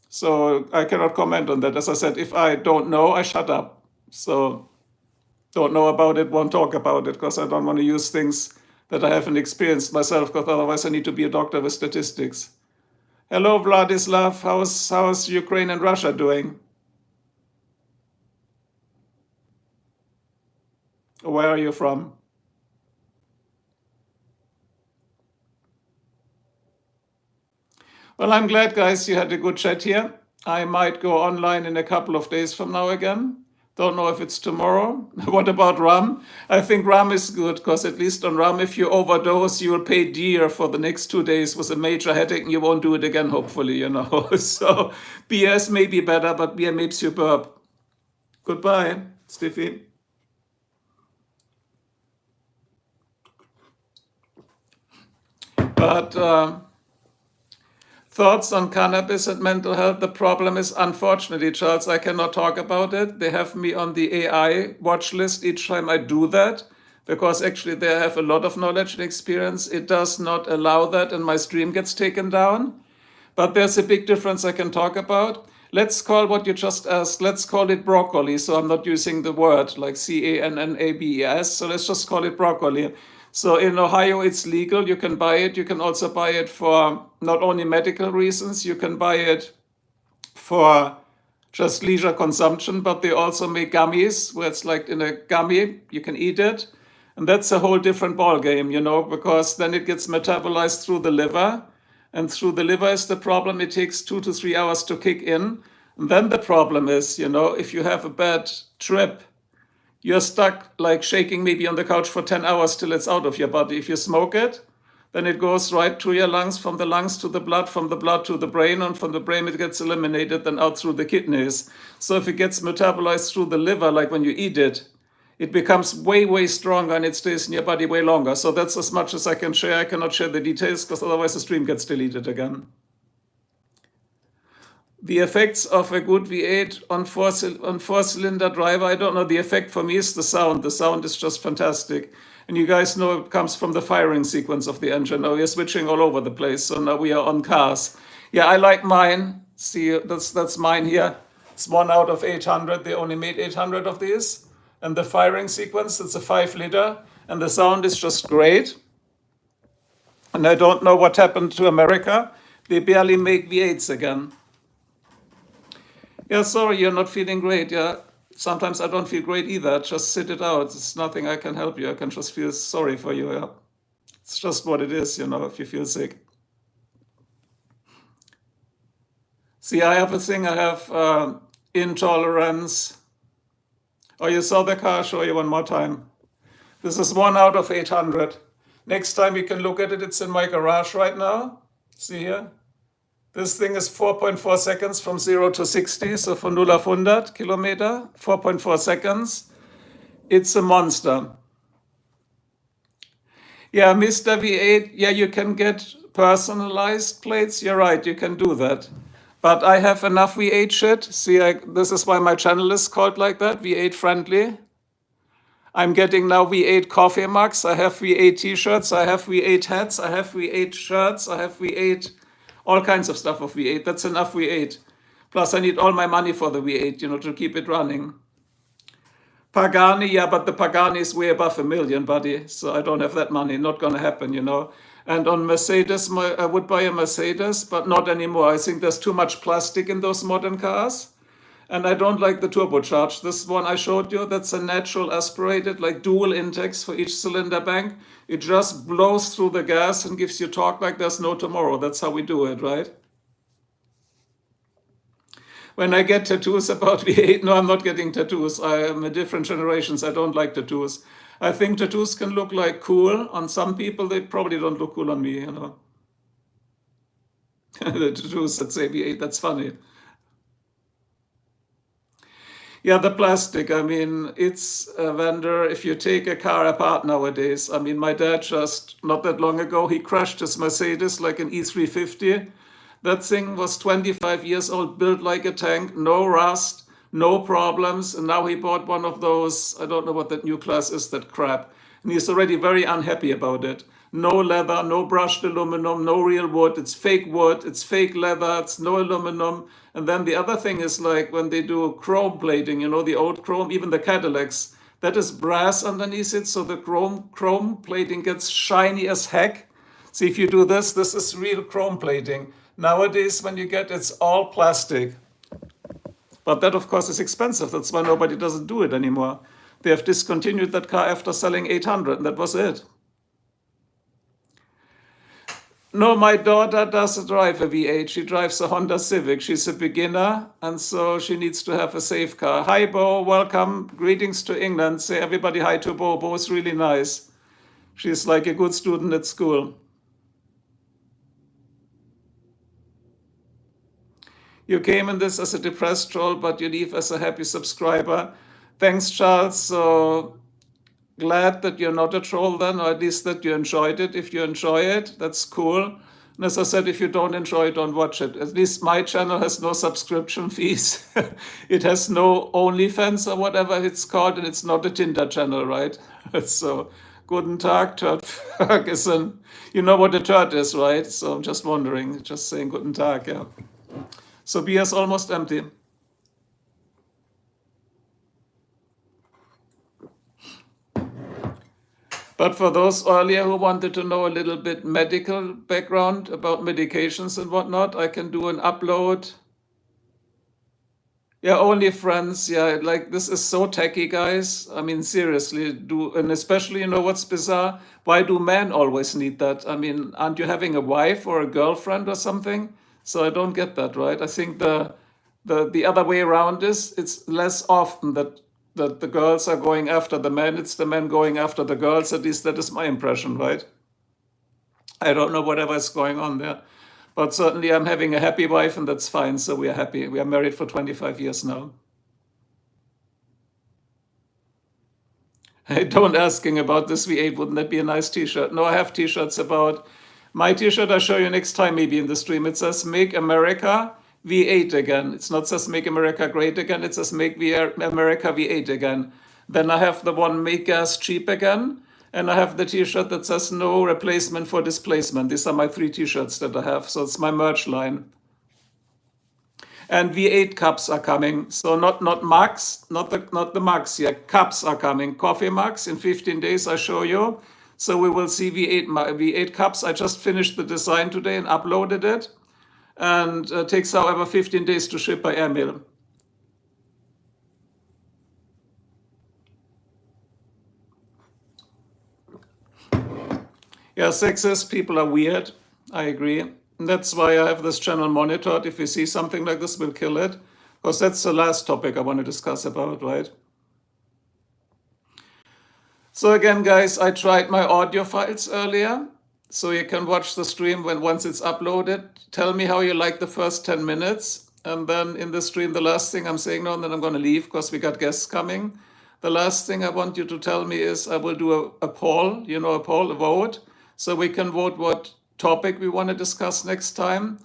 S1: So I cannot comment on that. As I said, if I don't know, I shut up. So don't know about it, won't talk about it, because I don't want to use things that I haven't experienced myself, because otherwise I need to be a doctor with statistics. Hello, Vladislav. How's Ukraine and Russia doing? Where are you from? Well, I'm glad, guys, you had a good chat here. I might go online in a couple of days from now again. Don't know if it's tomorrow. What about rum? I think rum is good, because at least on rum, if you overdose, you will pay dear for the next 2 days with a major headache, and you won't do it again, hopefully, So BS may be better, but beer makes you burp. Goodbye, Stiffy. But thoughts on cannabis and mental health. The problem is, unfortunately, Charles, I cannot talk about it. They have me on the AI watch list each time I do that, because actually they have a lot of knowledge and experience. It does not allow that, and my stream gets taken down. But there's a big difference I can talk about. Let's call what you just asked, let's call it broccoli. So I'm not using the word like CANNABES. So let's just call it broccoli. So in Ohio, it's legal. You can buy it. You can also buy it for not only medical reasons, you can buy it for just leisure consumption, but they also make gummies where it's like in a gummy, you can eat it. And that's a whole different ball game, because then it gets metabolized through the liver. And through the liver is the problem. It takes 2 to 3 hours to kick in. And then the problem is, if you have a bad trip, you're stuck like shaking maybe on the couch for 10 hours till it's out of your body. If you smoke it, then it goes right to your lungs, from the lungs to the blood, from the blood to the brain, and from the brain it gets eliminated, then out through the kidneys. So if it gets metabolized through the liver, like when you eat it, it becomes way, way stronger, and it stays in your body way longer. So that's as much as I can share. I cannot share the details, because otherwise the stream gets deleted again. The effects of a good V8 on four-cylinder driver, I don't know. The effect for me is the sound. The sound is just fantastic. And you guys know it comes from the firing sequence of the engine. Now we're switching all over the place, so now we are on cars. Yeah, I like mine. See, that's mine here. It's 1 out of 800. They only made 800 of these. And the firing sequence, it's a 5-liter. And the sound is just great. And I don't know what happened to America. They barely make V8s again. Yeah, sorry, you're not feeling great. Yeah, sometimes I don't feel great either. Just sit it out. It's nothing I can help you. I can just feel sorry for you. Yeah, it's just what it is, if you feel sick. See, I have a thing. I have intolerance. Oh, you saw the car? I'll show you one more time. This is 1 out of 800. Next time you can look at it. It's in my garage right now. See here? This thing is 4.4 seconds from 0 to 60, so von 0 auf 100 Kilometer, 4.4 seconds. It's a monster. Yeah, Mr. V8, yeah, you can get personalized plates. You're right, you can do that. But I have enough V8 shit. See, this is why my channel is called like that, V8 friendly. I'm getting now V8 coffee mugs, I have V8 t-shirts, I have V8 hats, I have V8 shirts, I have V8, all kinds of stuff of V8. That's enough V8. Plus I need all my money for the V8, to keep it running. Pagani, yeah, but the Pagani is way above $1 million, buddy. So I don't have that money. Not gonna happen, And on Mercedes, I would buy a Mercedes, but not anymore. I think there's too much plastic in those modern cars. And I don't like the turbocharged. This one I showed you, that's a natural aspirated, like dual intakes for each cylinder bank. It just blows through the gas and gives you torque like there's no tomorrow. That's how we do it, right? When I get tattoos about V8, no, I'm not getting tattoos. I am a different generations. I don't like tattoos. I think tattoos can look like cool on some people. They probably don't look cool on me, The tattoos that say V8, that's funny. Yeah, the plastic. I mean, it's a vendor. If you take a car apart nowadays, I mean, my dad just not that long ago, he crashed his Mercedes like an E350. That thing was 25 years old, built like a tank, no rust, no problems. And now he bought one of those, I don't know what that new class is, that crap. And he's already very unhappy about it. No leather, no brushed aluminum, no real wood. It's fake wood, it's fake leather, it's no aluminum. And then the other thing is like when they do chrome plating, the old chrome, even the Cadillacs, that is brass underneath it. So the chrome plating gets shiny as heck. See, if you do this is real chrome plating. Nowadays, when you get, it's all plastic. But that, of course, is expensive. That's why nobody doesn't do it anymore. They have discontinued that car after selling 800, and that was it. No, my daughter doesn't drive a V8. She drives a Honda Civic. She's a beginner, and so she needs to have a safe car. Hi, Bo. Welcome. Greetings to England. Say everybody hi to Bo. Bo is really nice. She's like a good student at school. You came in this as a depressed troll, but you leave as a happy subscriber. Thanks, Charles. So glad that you're not a troll then, or at least that you enjoyed it. If you enjoy it, that's cool. And as I said, if you don't enjoy it, don't watch it. At least my channel has no subscription fees. It has no OnlyFans or whatever it's called, and it's not a Tinder channel, right? So, guten Tag, Turd Ferguson. You know what a turd is, right? So I'm just wondering, just saying guten Tag, yeah. So beer is almost empty. But for those earlier who wanted to know a little bit medical background about medications and whatnot, I can do an upload. Yeah, only friends. Yeah, like this is so techy, guys. I mean, seriously, and especially, what's bizarre? Why do men always need that? I mean, aren't you having a wife or a girlfriend or something? So I don't get that, right? I think the other way around is it's less often that the girls are going after the men, it's the men going after the girls. At least that is my impression, right? I don't know whatever is going on there. But certainly I'm having a happy wife, and that's fine. So we are happy. We are married for 25 years now. Hey, don't asking about this V8. Wouldn't that be a nice t-shirt? No, I have t-shirts about... My t-shirt I'll show you next time, maybe in the stream. It says Make America V8 again. It's not says Make America Great Again. It says Make America V8 again. Then I have the one Make Gas Cheap Again. And I have the t-shirt that says No Replacement for Displacement. These are my 3 t-shirts that I have. So it's my merch line. And V8 cups are coming. So not mugs, not the mugs yet. Cups are coming. Coffee mugs in 15 days, I show you. So we will see V8 cups. I just finished the design today and uploaded it. And it takes, however, 15 days to ship by airmail. Yeah, sexist people are weird. I agree. And that's why I have this channel monitored. If we see something like this, we'll kill it. Because that's the last topic I want to discuss about, right? So again, guys, I tried my audio files earlier. So you can watch the stream once it's uploaded. Tell me how you like the first 10 minutes. And then in the stream, the last thing I'm saying now, and then I'm going to leave because we got guests coming. The last thing I want you to tell me is I will do a poll, a vote. So we can vote what topic we want to discuss next time.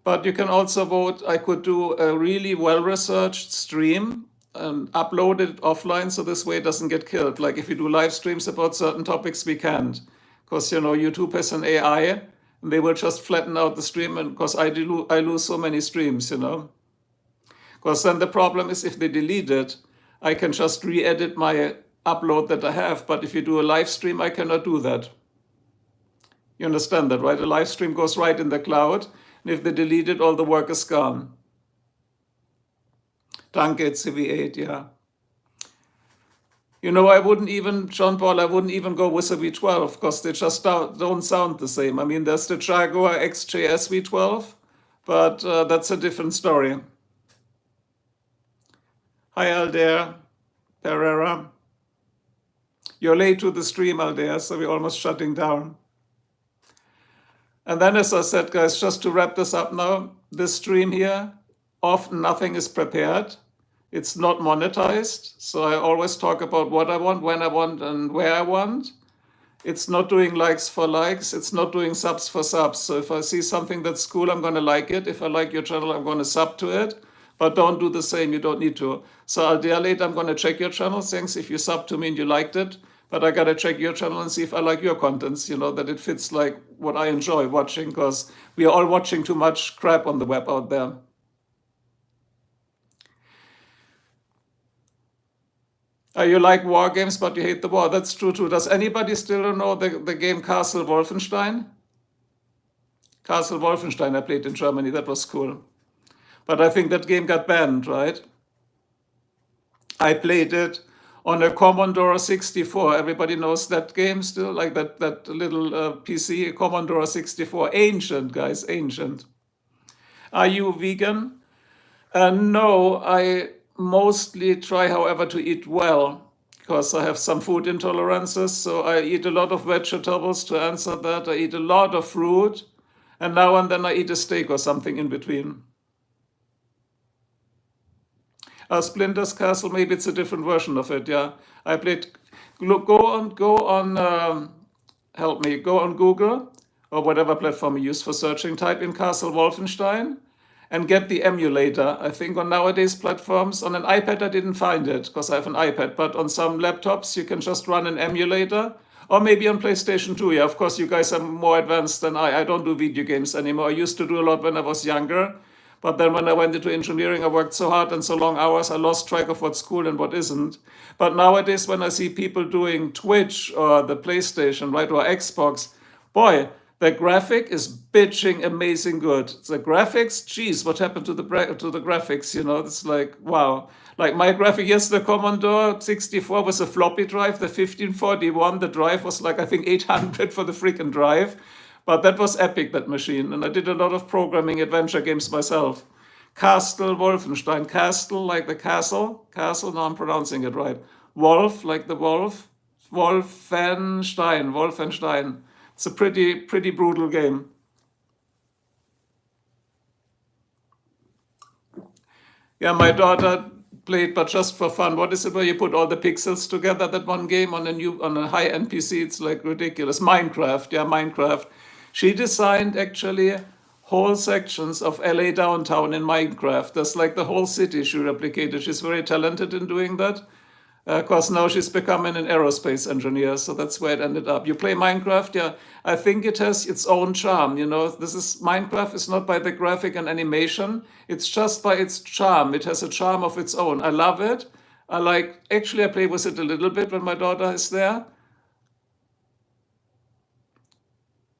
S1: But you can also vote. I could do a really well-researched stream and upload it offline so this way it doesn't get killed. Like if you do live streams about certain topics, we can't. Because YouTube has an AI and they will just flatten out the stream, and because I lose so many streams. Because then the problem is if they delete it, I can just re-edit my upload that I have. But if you do a live stream, I cannot do that. You understand that, right? A live stream goes right in the cloud, and if they delete it, all the work is gone. Danke, CV8, yeah. I wouldn't even, John Paul, I wouldn't even go with a V12 because they just don't sound the same. I mean, there's the Jaguar XJS V12, but that's a different story. Hi, Aldair, Pereira. You're late to the stream, Aldair, so we're almost shutting down. And then, as I said, guys, just to wrap this up now, this stream here, often nothing is prepared. It's not monetized. So I always talk about what I want, when I want, and where I want. It's not doing likes for likes. It's not doing subs for subs. So if I see something that's cool, I'm going to like it. If I like your channel, I'm going to sub to it. But don't do the same. You don't need to. So Aldair, later, I'm going to check your channel. Thanks if you sub to me and you liked it. But I got to check your channel and see if I like your contents, that it fits like what I enjoy watching, because we are all watching too much crap on the web out there. You like war games, but you hate the war. That's true too. Does anybody still know the game Castle Wolfenstein? Castle Wolfenstein I played in Germany. That was cool. But I think that game got banned, right? I played it on a Commodore 64. Everybody knows that game still, like that little PC, Commodore 64. Ancient, guys, ancient. Are you vegan? No, I mostly try, however, to eat well, because I have some food intolerances. So I eat a lot of vegetables to answer that. I eat a lot of fruit. And now and then I eat a steak or something in between. Splinter's Castle, maybe it's a different version of it, yeah. I played, go on, help me, go on Google or whatever platform you use for searching, type in Castle Wolfenstein and get the emulator. I think on nowadays platforms, on an iPad I didn't find it because I have an iPad, but on some laptops you can just run an emulator, or maybe on PlayStation 2, yeah. Of course, you guys are more advanced than I don't do video games anymore. I used to do a lot when I was younger. But then when I went into engineering, I worked so hard and so long hours, I lost track of what's cool and what isn't. But nowadays, when I see people doing Twitch or the PlayStation, right, or Xbox, boy, the graphic is bitching amazing good. The graphics, geez, what happened to the graphics? It's like, wow. Like my graphic, yes, the Commodore 64 was a floppy drive. The 1541, the drive was like, I think 800 for the freaking drive. But that was epic, that machine. And I did a lot of programming adventure games myself. Castle Wolfenstein. Castle, like the castle. Castle, now I'm pronouncing it right. Wolf, like the wolf. Wolfenstein. It's a pretty brutal game. Yeah, my daughter played, but just for fun. What is it where you put all the pixels together? That one game on a high-end PC, it's like ridiculous. Minecraft, yeah, Minecraft. She designed actually whole sections of LA downtown in Minecraft. That's like the whole city she replicated. She's very talented in doing that. Because now she's becoming an aerospace engineer, so that's where it ended up. You play Minecraft, yeah. I think it has its own charm. Minecraft is not by the graphic and animation. It's just by its charm. It has a charm of its own. I love it. I play with it a little bit when my daughter is there.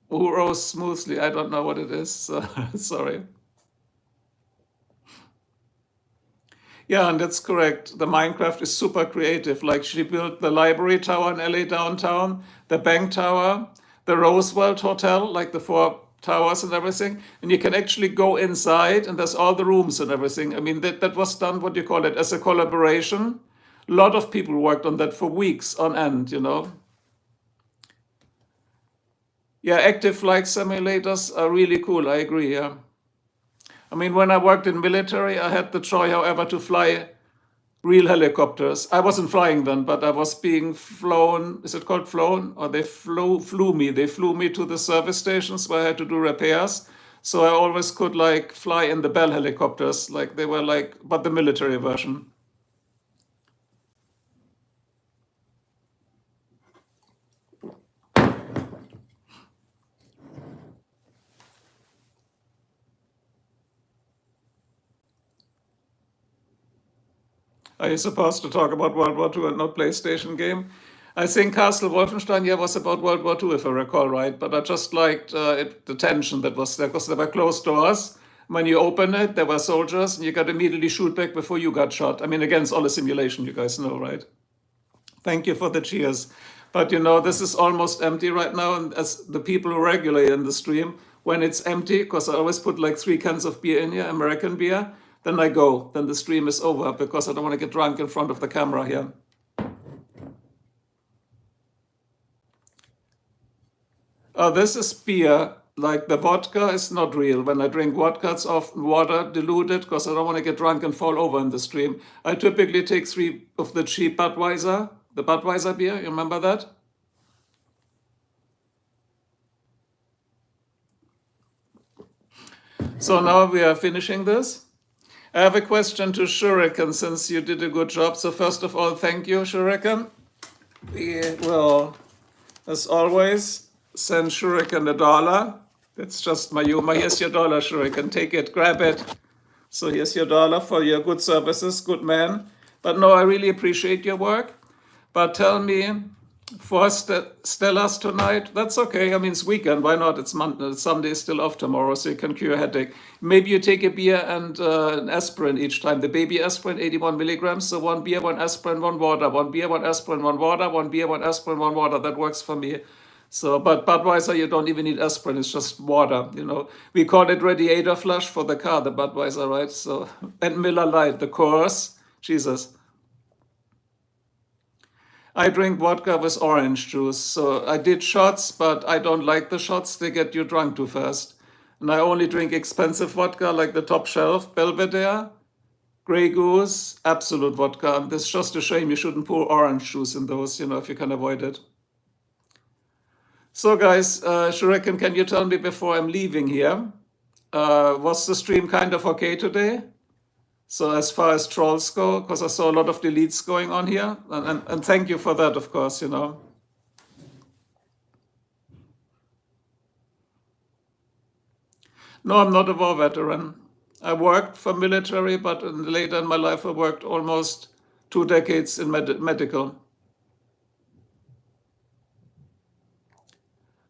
S1: Who rose smoothly? I don't know what it is. So, sorry. Yeah, and that's correct. The Minecraft is super creative. Like she built the library tower in LA downtown, the bank tower, the Roosevelt Hotel, like the 4 towers and everything. And you can actually go inside and there's all the rooms and everything. I mean, that was done, what do you call it, as a collaboration. A lot of people worked on that for weeks on end, Yeah, active flight simulators are really cool. I agree, yeah. I mean, when I worked in military, I had the joy, however, to fly real helicopters. I wasn't flying then, but I was being flown. Is it called flown? Or they flew me. They flew me to the service stations where I had to do repairs. So I always could like fly in the Bell helicopters, like they were like, but the military version. Are you supposed to talk about World War II and not PlayStation game? I think Castle Wolfenstein, yeah, was about World War II, if I recall right. But I just liked the tension that was there because there were closed doors. When you open it, there were soldiers, and you got to immediately shoot back before you got shot. I mean, against all the simulation, you guys know, right? Thank you for the cheers. But you know, this is almost empty right now. And as the people who regulate in the stream, when it's empty, because I always put like 3 cans of beer in here, American beer, then I go. Then the stream is over because I don't want to get drunk in front of the camera here. This is beer. Like the vodka is not real. When I drink vodka, it's often water diluted because I don't want to get drunk and fall over in the stream. I typically take 3 of the cheap Budweiser, the Budweiser beer. You remember that? So now we are finishing this. I have a question to Shuriken since you did a good job. So first of all, thank you, Shuriken. We will, as always, send Shuriken $1. That's just my humor. Here's your dollar, Shuriken. Take it, grab it. So here's your $1 for your good services, good man. But no, I really appreciate your work. But tell me, for Stellas tonight, that's okay. I mean, it's weekend. Why not? It's Monday, Sunday is still off tomorrow, so you can cure a headache. Maybe you take a beer and an aspirin each time. The baby aspirin, 81 milligrams. So 1 beer, 1 aspirin, 1 water. 1 beer, 1 aspirin, 1 water. 1 beer, 1 aspirin, 1 water. That works for me. So, but Budweiser, you don't even need aspirin. It's just water. You know, we call it radiator flush for the car, the Budweiser, right? So, and Miller Lite, the course. Jesus. I drink vodka with orange juice. So I did shots, but I don't like the shots. They get you drunk too fast. And I only drink expensive vodka like the top shelf, Belvedere, Grey Goose, Absolute vodka. And it's just a shame you shouldn't pour orange juice in those, you know, if you can avoid it. So guys, Shuriken, can you tell me before I'm leaving here, was the stream kind of okay today? So as far as trolls go, because I saw a lot of deletes going on here, and thank you for that, of course, you know. No, I'm not a war veteran. I worked for military, but later in my life I worked almost 2 decades in medical.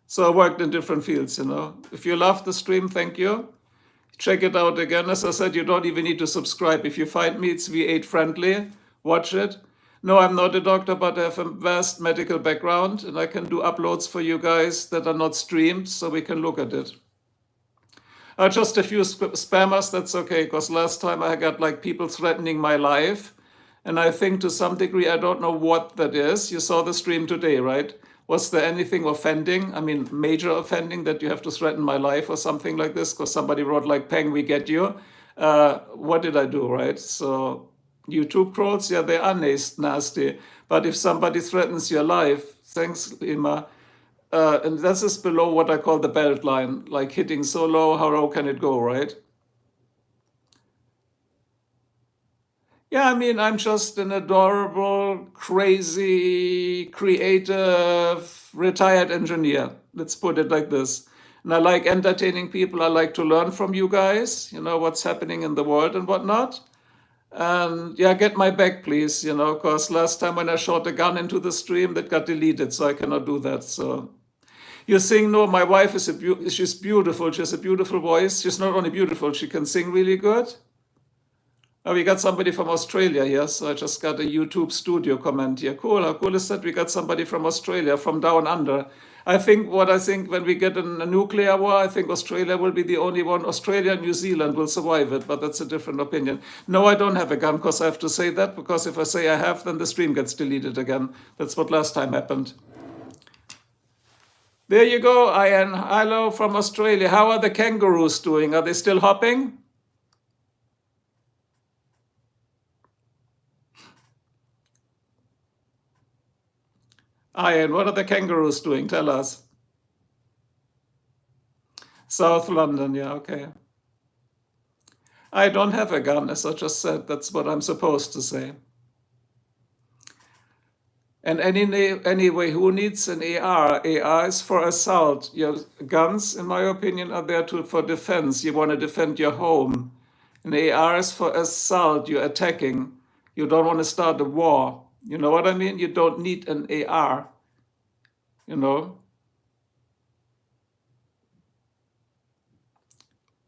S1: So I worked in different fields, you know. If you love the stream, thank you. Check it out again. As I said, you don't even need to subscribe. If you find me, it's V8 friendly. Watch it. No, I'm not a doctor, but I have a vast medical background, and I can do uploads for you guys that are not streamed, so we can look at it. Just a few spammers, that's okay, because last time I got like people threatening my life, and I think to some degree, I don't know what that is. You saw the stream today, right? Was there anything offending? I mean, major offending that you have to threaten my life or something like this? Because somebody wrote like, Peng, we get you. What did I do, right? So YouTube trolls, yeah, they are nasty. But if somebody threatens your life, thanks, Ima. And this is below what I call the belt line, like hitting so low, how low can it go, right? Yeah, I mean, I'm just an adorable, crazy, creative, retired engineer. Let's put it like this. And I like entertaining people. I like to learn from you guys, you know, what's happening in the world and whatnot. And yeah, get my back, please, you know, because last time when I shot a gun into the stream, that got deleted, so I cannot do that. So you sing, no, my wife is she's beautiful. She has a beautiful voice. She's not only beautiful, she can sing really good. Oh, we got somebody from Australia here, so I just got a YouTube studio comment here. Cool, how cool is that? We got somebody from Australia, from down under. I think when we get in a nuclear war, I think Australia will be the only one. Australia and New Zealand will survive it, but that's a different opinion. No, I don't have a gun, because I have to say that, because if I say I have, then the stream gets deleted again. That's what last time happened. There you go, Ian. Hello from Australia. How are the kangaroos doing? Are they still hopping? Ian, what are the kangaroos doing? Tell us. South London, yeah, okay. I don't have a gun, as I just said. That's what I'm supposed to say. And anyway, who needs an AR? AR is for assault. Your guns, in my opinion, are there for defense. You want to defend your home. An AR is for assault. You're attacking. You don't want to start a war. You know what I mean? You don't need an AR, you know?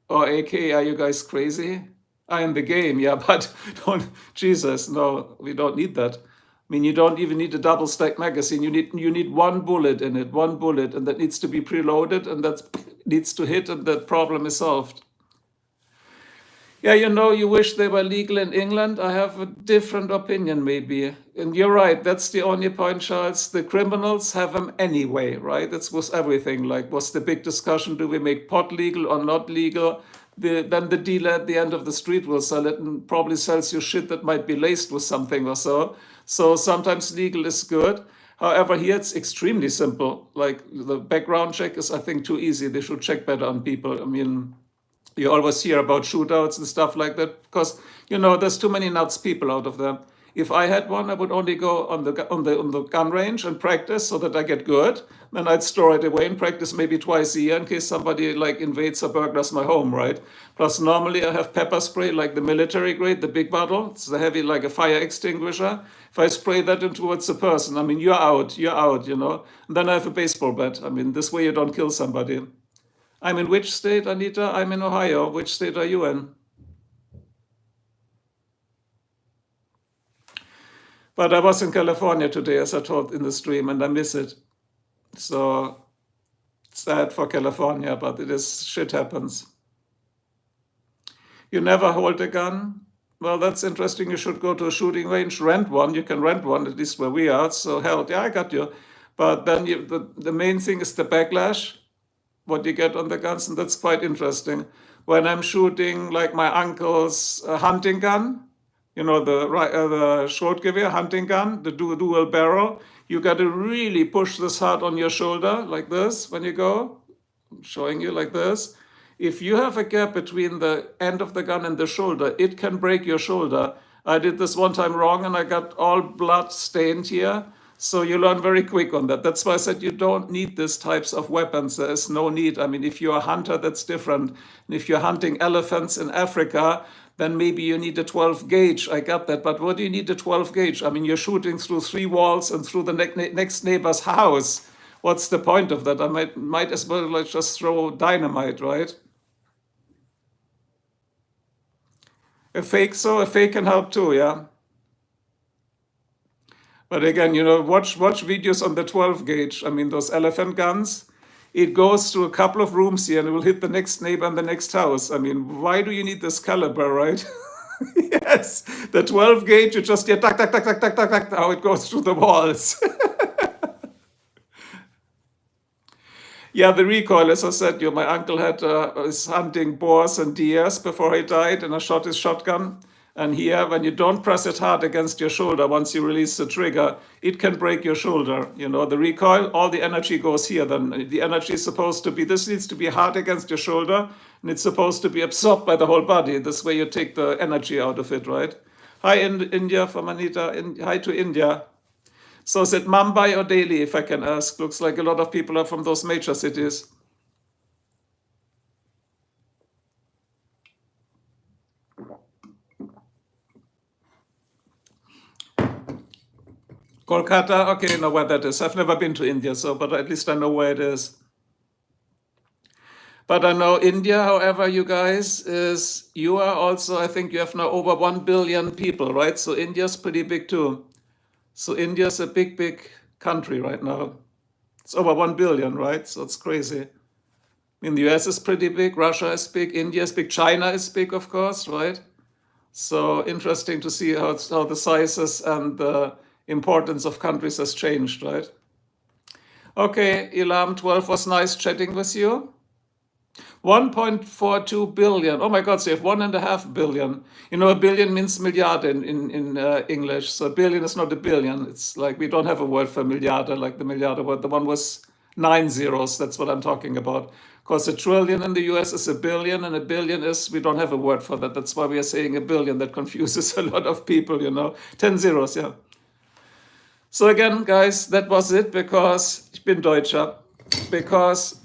S1: Or AK, are you guys crazy? I am the game, yeah, but don't, Jesus, no, we don't need that. I mean, you don't even need a double stack magazine. You need one bullet in it, one bullet, and that needs to be preloaded, and that needs to hit, and that problem is solved. Yeah, you wish they were legal in England. I have a different opinion, maybe. And you're right, that's the only point, Charles. The criminals have them anyway, right? That's was everything. Like, what's the big discussion? Do we make pot legal or not legal? Then the dealer at the end of the street will sell it and probably sells you shit that might be laced with something or so. So sometimes legal is good. However, here it's extremely simple. Like, the background check is, I think, too easy. They should check better on people. I mean, you always hear about shootouts and stuff like that because there's too many nuts people out of there. If I had one, I would only go on the gun range and practice so that I get good. Then I'd store it away and practice maybe twice a year in case somebody like invades or burglars my home, right? Plus, normally I have pepper spray, like the military grade, the big bottle. It's the heavy, like a fire extinguisher. If I spray that in towards a person, I mean, you're out, And then I have a baseball bat. I mean, this way you don't kill somebody. I'm in which state, Anita? I'm in Ohio. Which state are you in? But I was in California today, as I told in the stream, and I miss it. So sad for California, but shit happens. You never hold a gun? Well, that's interesting. You should go to a shooting range, rent one. You can rent one, at least where we are. So hell, yeah, I got you. But then the main thing is the backlash, what you get on the guns, and that's quite interesting. When I'm shooting like my uncle's hunting gun, the Schrotgewehr hunting gun, the dual barrel, you got to really push this hard on your shoulder like this when you go. I'm showing you like this. If you have a gap between the end of the gun and the shoulder, it can break your shoulder. I did this one time wrong and I got all blood stained here. So you learn very quick on that. That's why I said you don't need these types of weapons. There is no need. I mean, if you're a hunter, that's different. And if you're hunting elephants in Africa, then maybe you need a 12 gauge. I got that. But what do you need a 12 gauge? I mean, you're shooting through 3 walls and through the next neighbor's house. What's the point of that? I might as well like just throw dynamite, right? A fake can help too, yeah. But again, watch videos on the 12 gauge. I mean, those elephant guns, it goes through a couple of rooms here and it will hit the next neighbor and the next house. I mean, why do you need this caliber, right? Yes, the 12 gauge, you just hear tuck, tuck, tuck, tuck, tuck, tuck, tuck, how it goes through the walls. Yeah, the recoil, as I said, my uncle had is hunting boars and deers before he died, and I shot his shotgun. And here, when you don't press it hard against your shoulder, once you release the trigger, it can break your shoulder. The recoil, all the energy goes here. Then the energy is supposed to be, this needs to be hard against your shoulder, and it's supposed to be absorbed by the whole body. This way you take the energy out of it, right? Hi, India from Anita. Hi to India. So is it Mumbai or Delhi, if I can ask? Looks like a lot of people are from those major cities. Kolkata, okay, I know where that is. I've never been to India, but at least I know where it is. But I know India, however, you guys, you are also, I think you have now over 1 billion people, right? So India's pretty big too. So India's a big, big country right now. It's over 1 billion, right? So it's crazy. I mean, the US is pretty big, Russia is big, India is big, China is big, of course, right? So interesting to see how the sizes and the importance of countries has changed, right? Okay, Ilam 12 was nice chatting with you. 1.42 billion. Oh my God, so you have 1.5 billion. A billion means milliard in English. So a billion is not a billion. It's like we don't have a word for milliarder like the milliarder word. The one was 9 zeros, that's what I'm talking about. Because a trillion in the US is a billion, and a billion is, we don't have a word for that. That's why we are saying a billion. That confuses a lot of people, 10 zeros, yeah. So again, guys, that was it, because ich bin Deutscher, because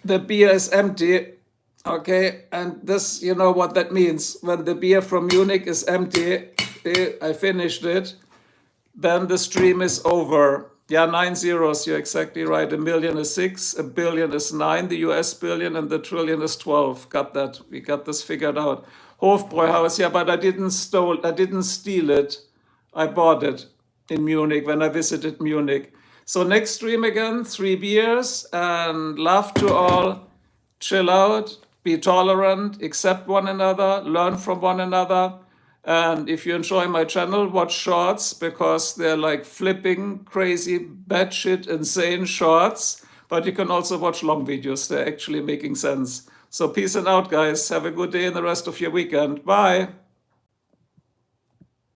S1: the beer is empty, okay? And this, you know what that means. When the beer from Munich is empty, I finished it, then the stream is over. Yeah, 9 zeros, you're exactly right. A million is 6, a billion is 9, the US billion, and the trillion is 12. Got that. We got this figured out. Hofbräuhaus, yeah, but I didn't steal it. I bought it in Munich when I visited Munich. So next stream again, 3 beers, and love to all. Chill out, be tolerant, accept one another, learn from one another. And if you enjoy my channel, watch shorts, because they're like flipping, crazy, batshit, insane shorts. But you can also watch long videos. They're actually making sense. So peace and out, guys. Have a good day and the rest of your weekend. Bye.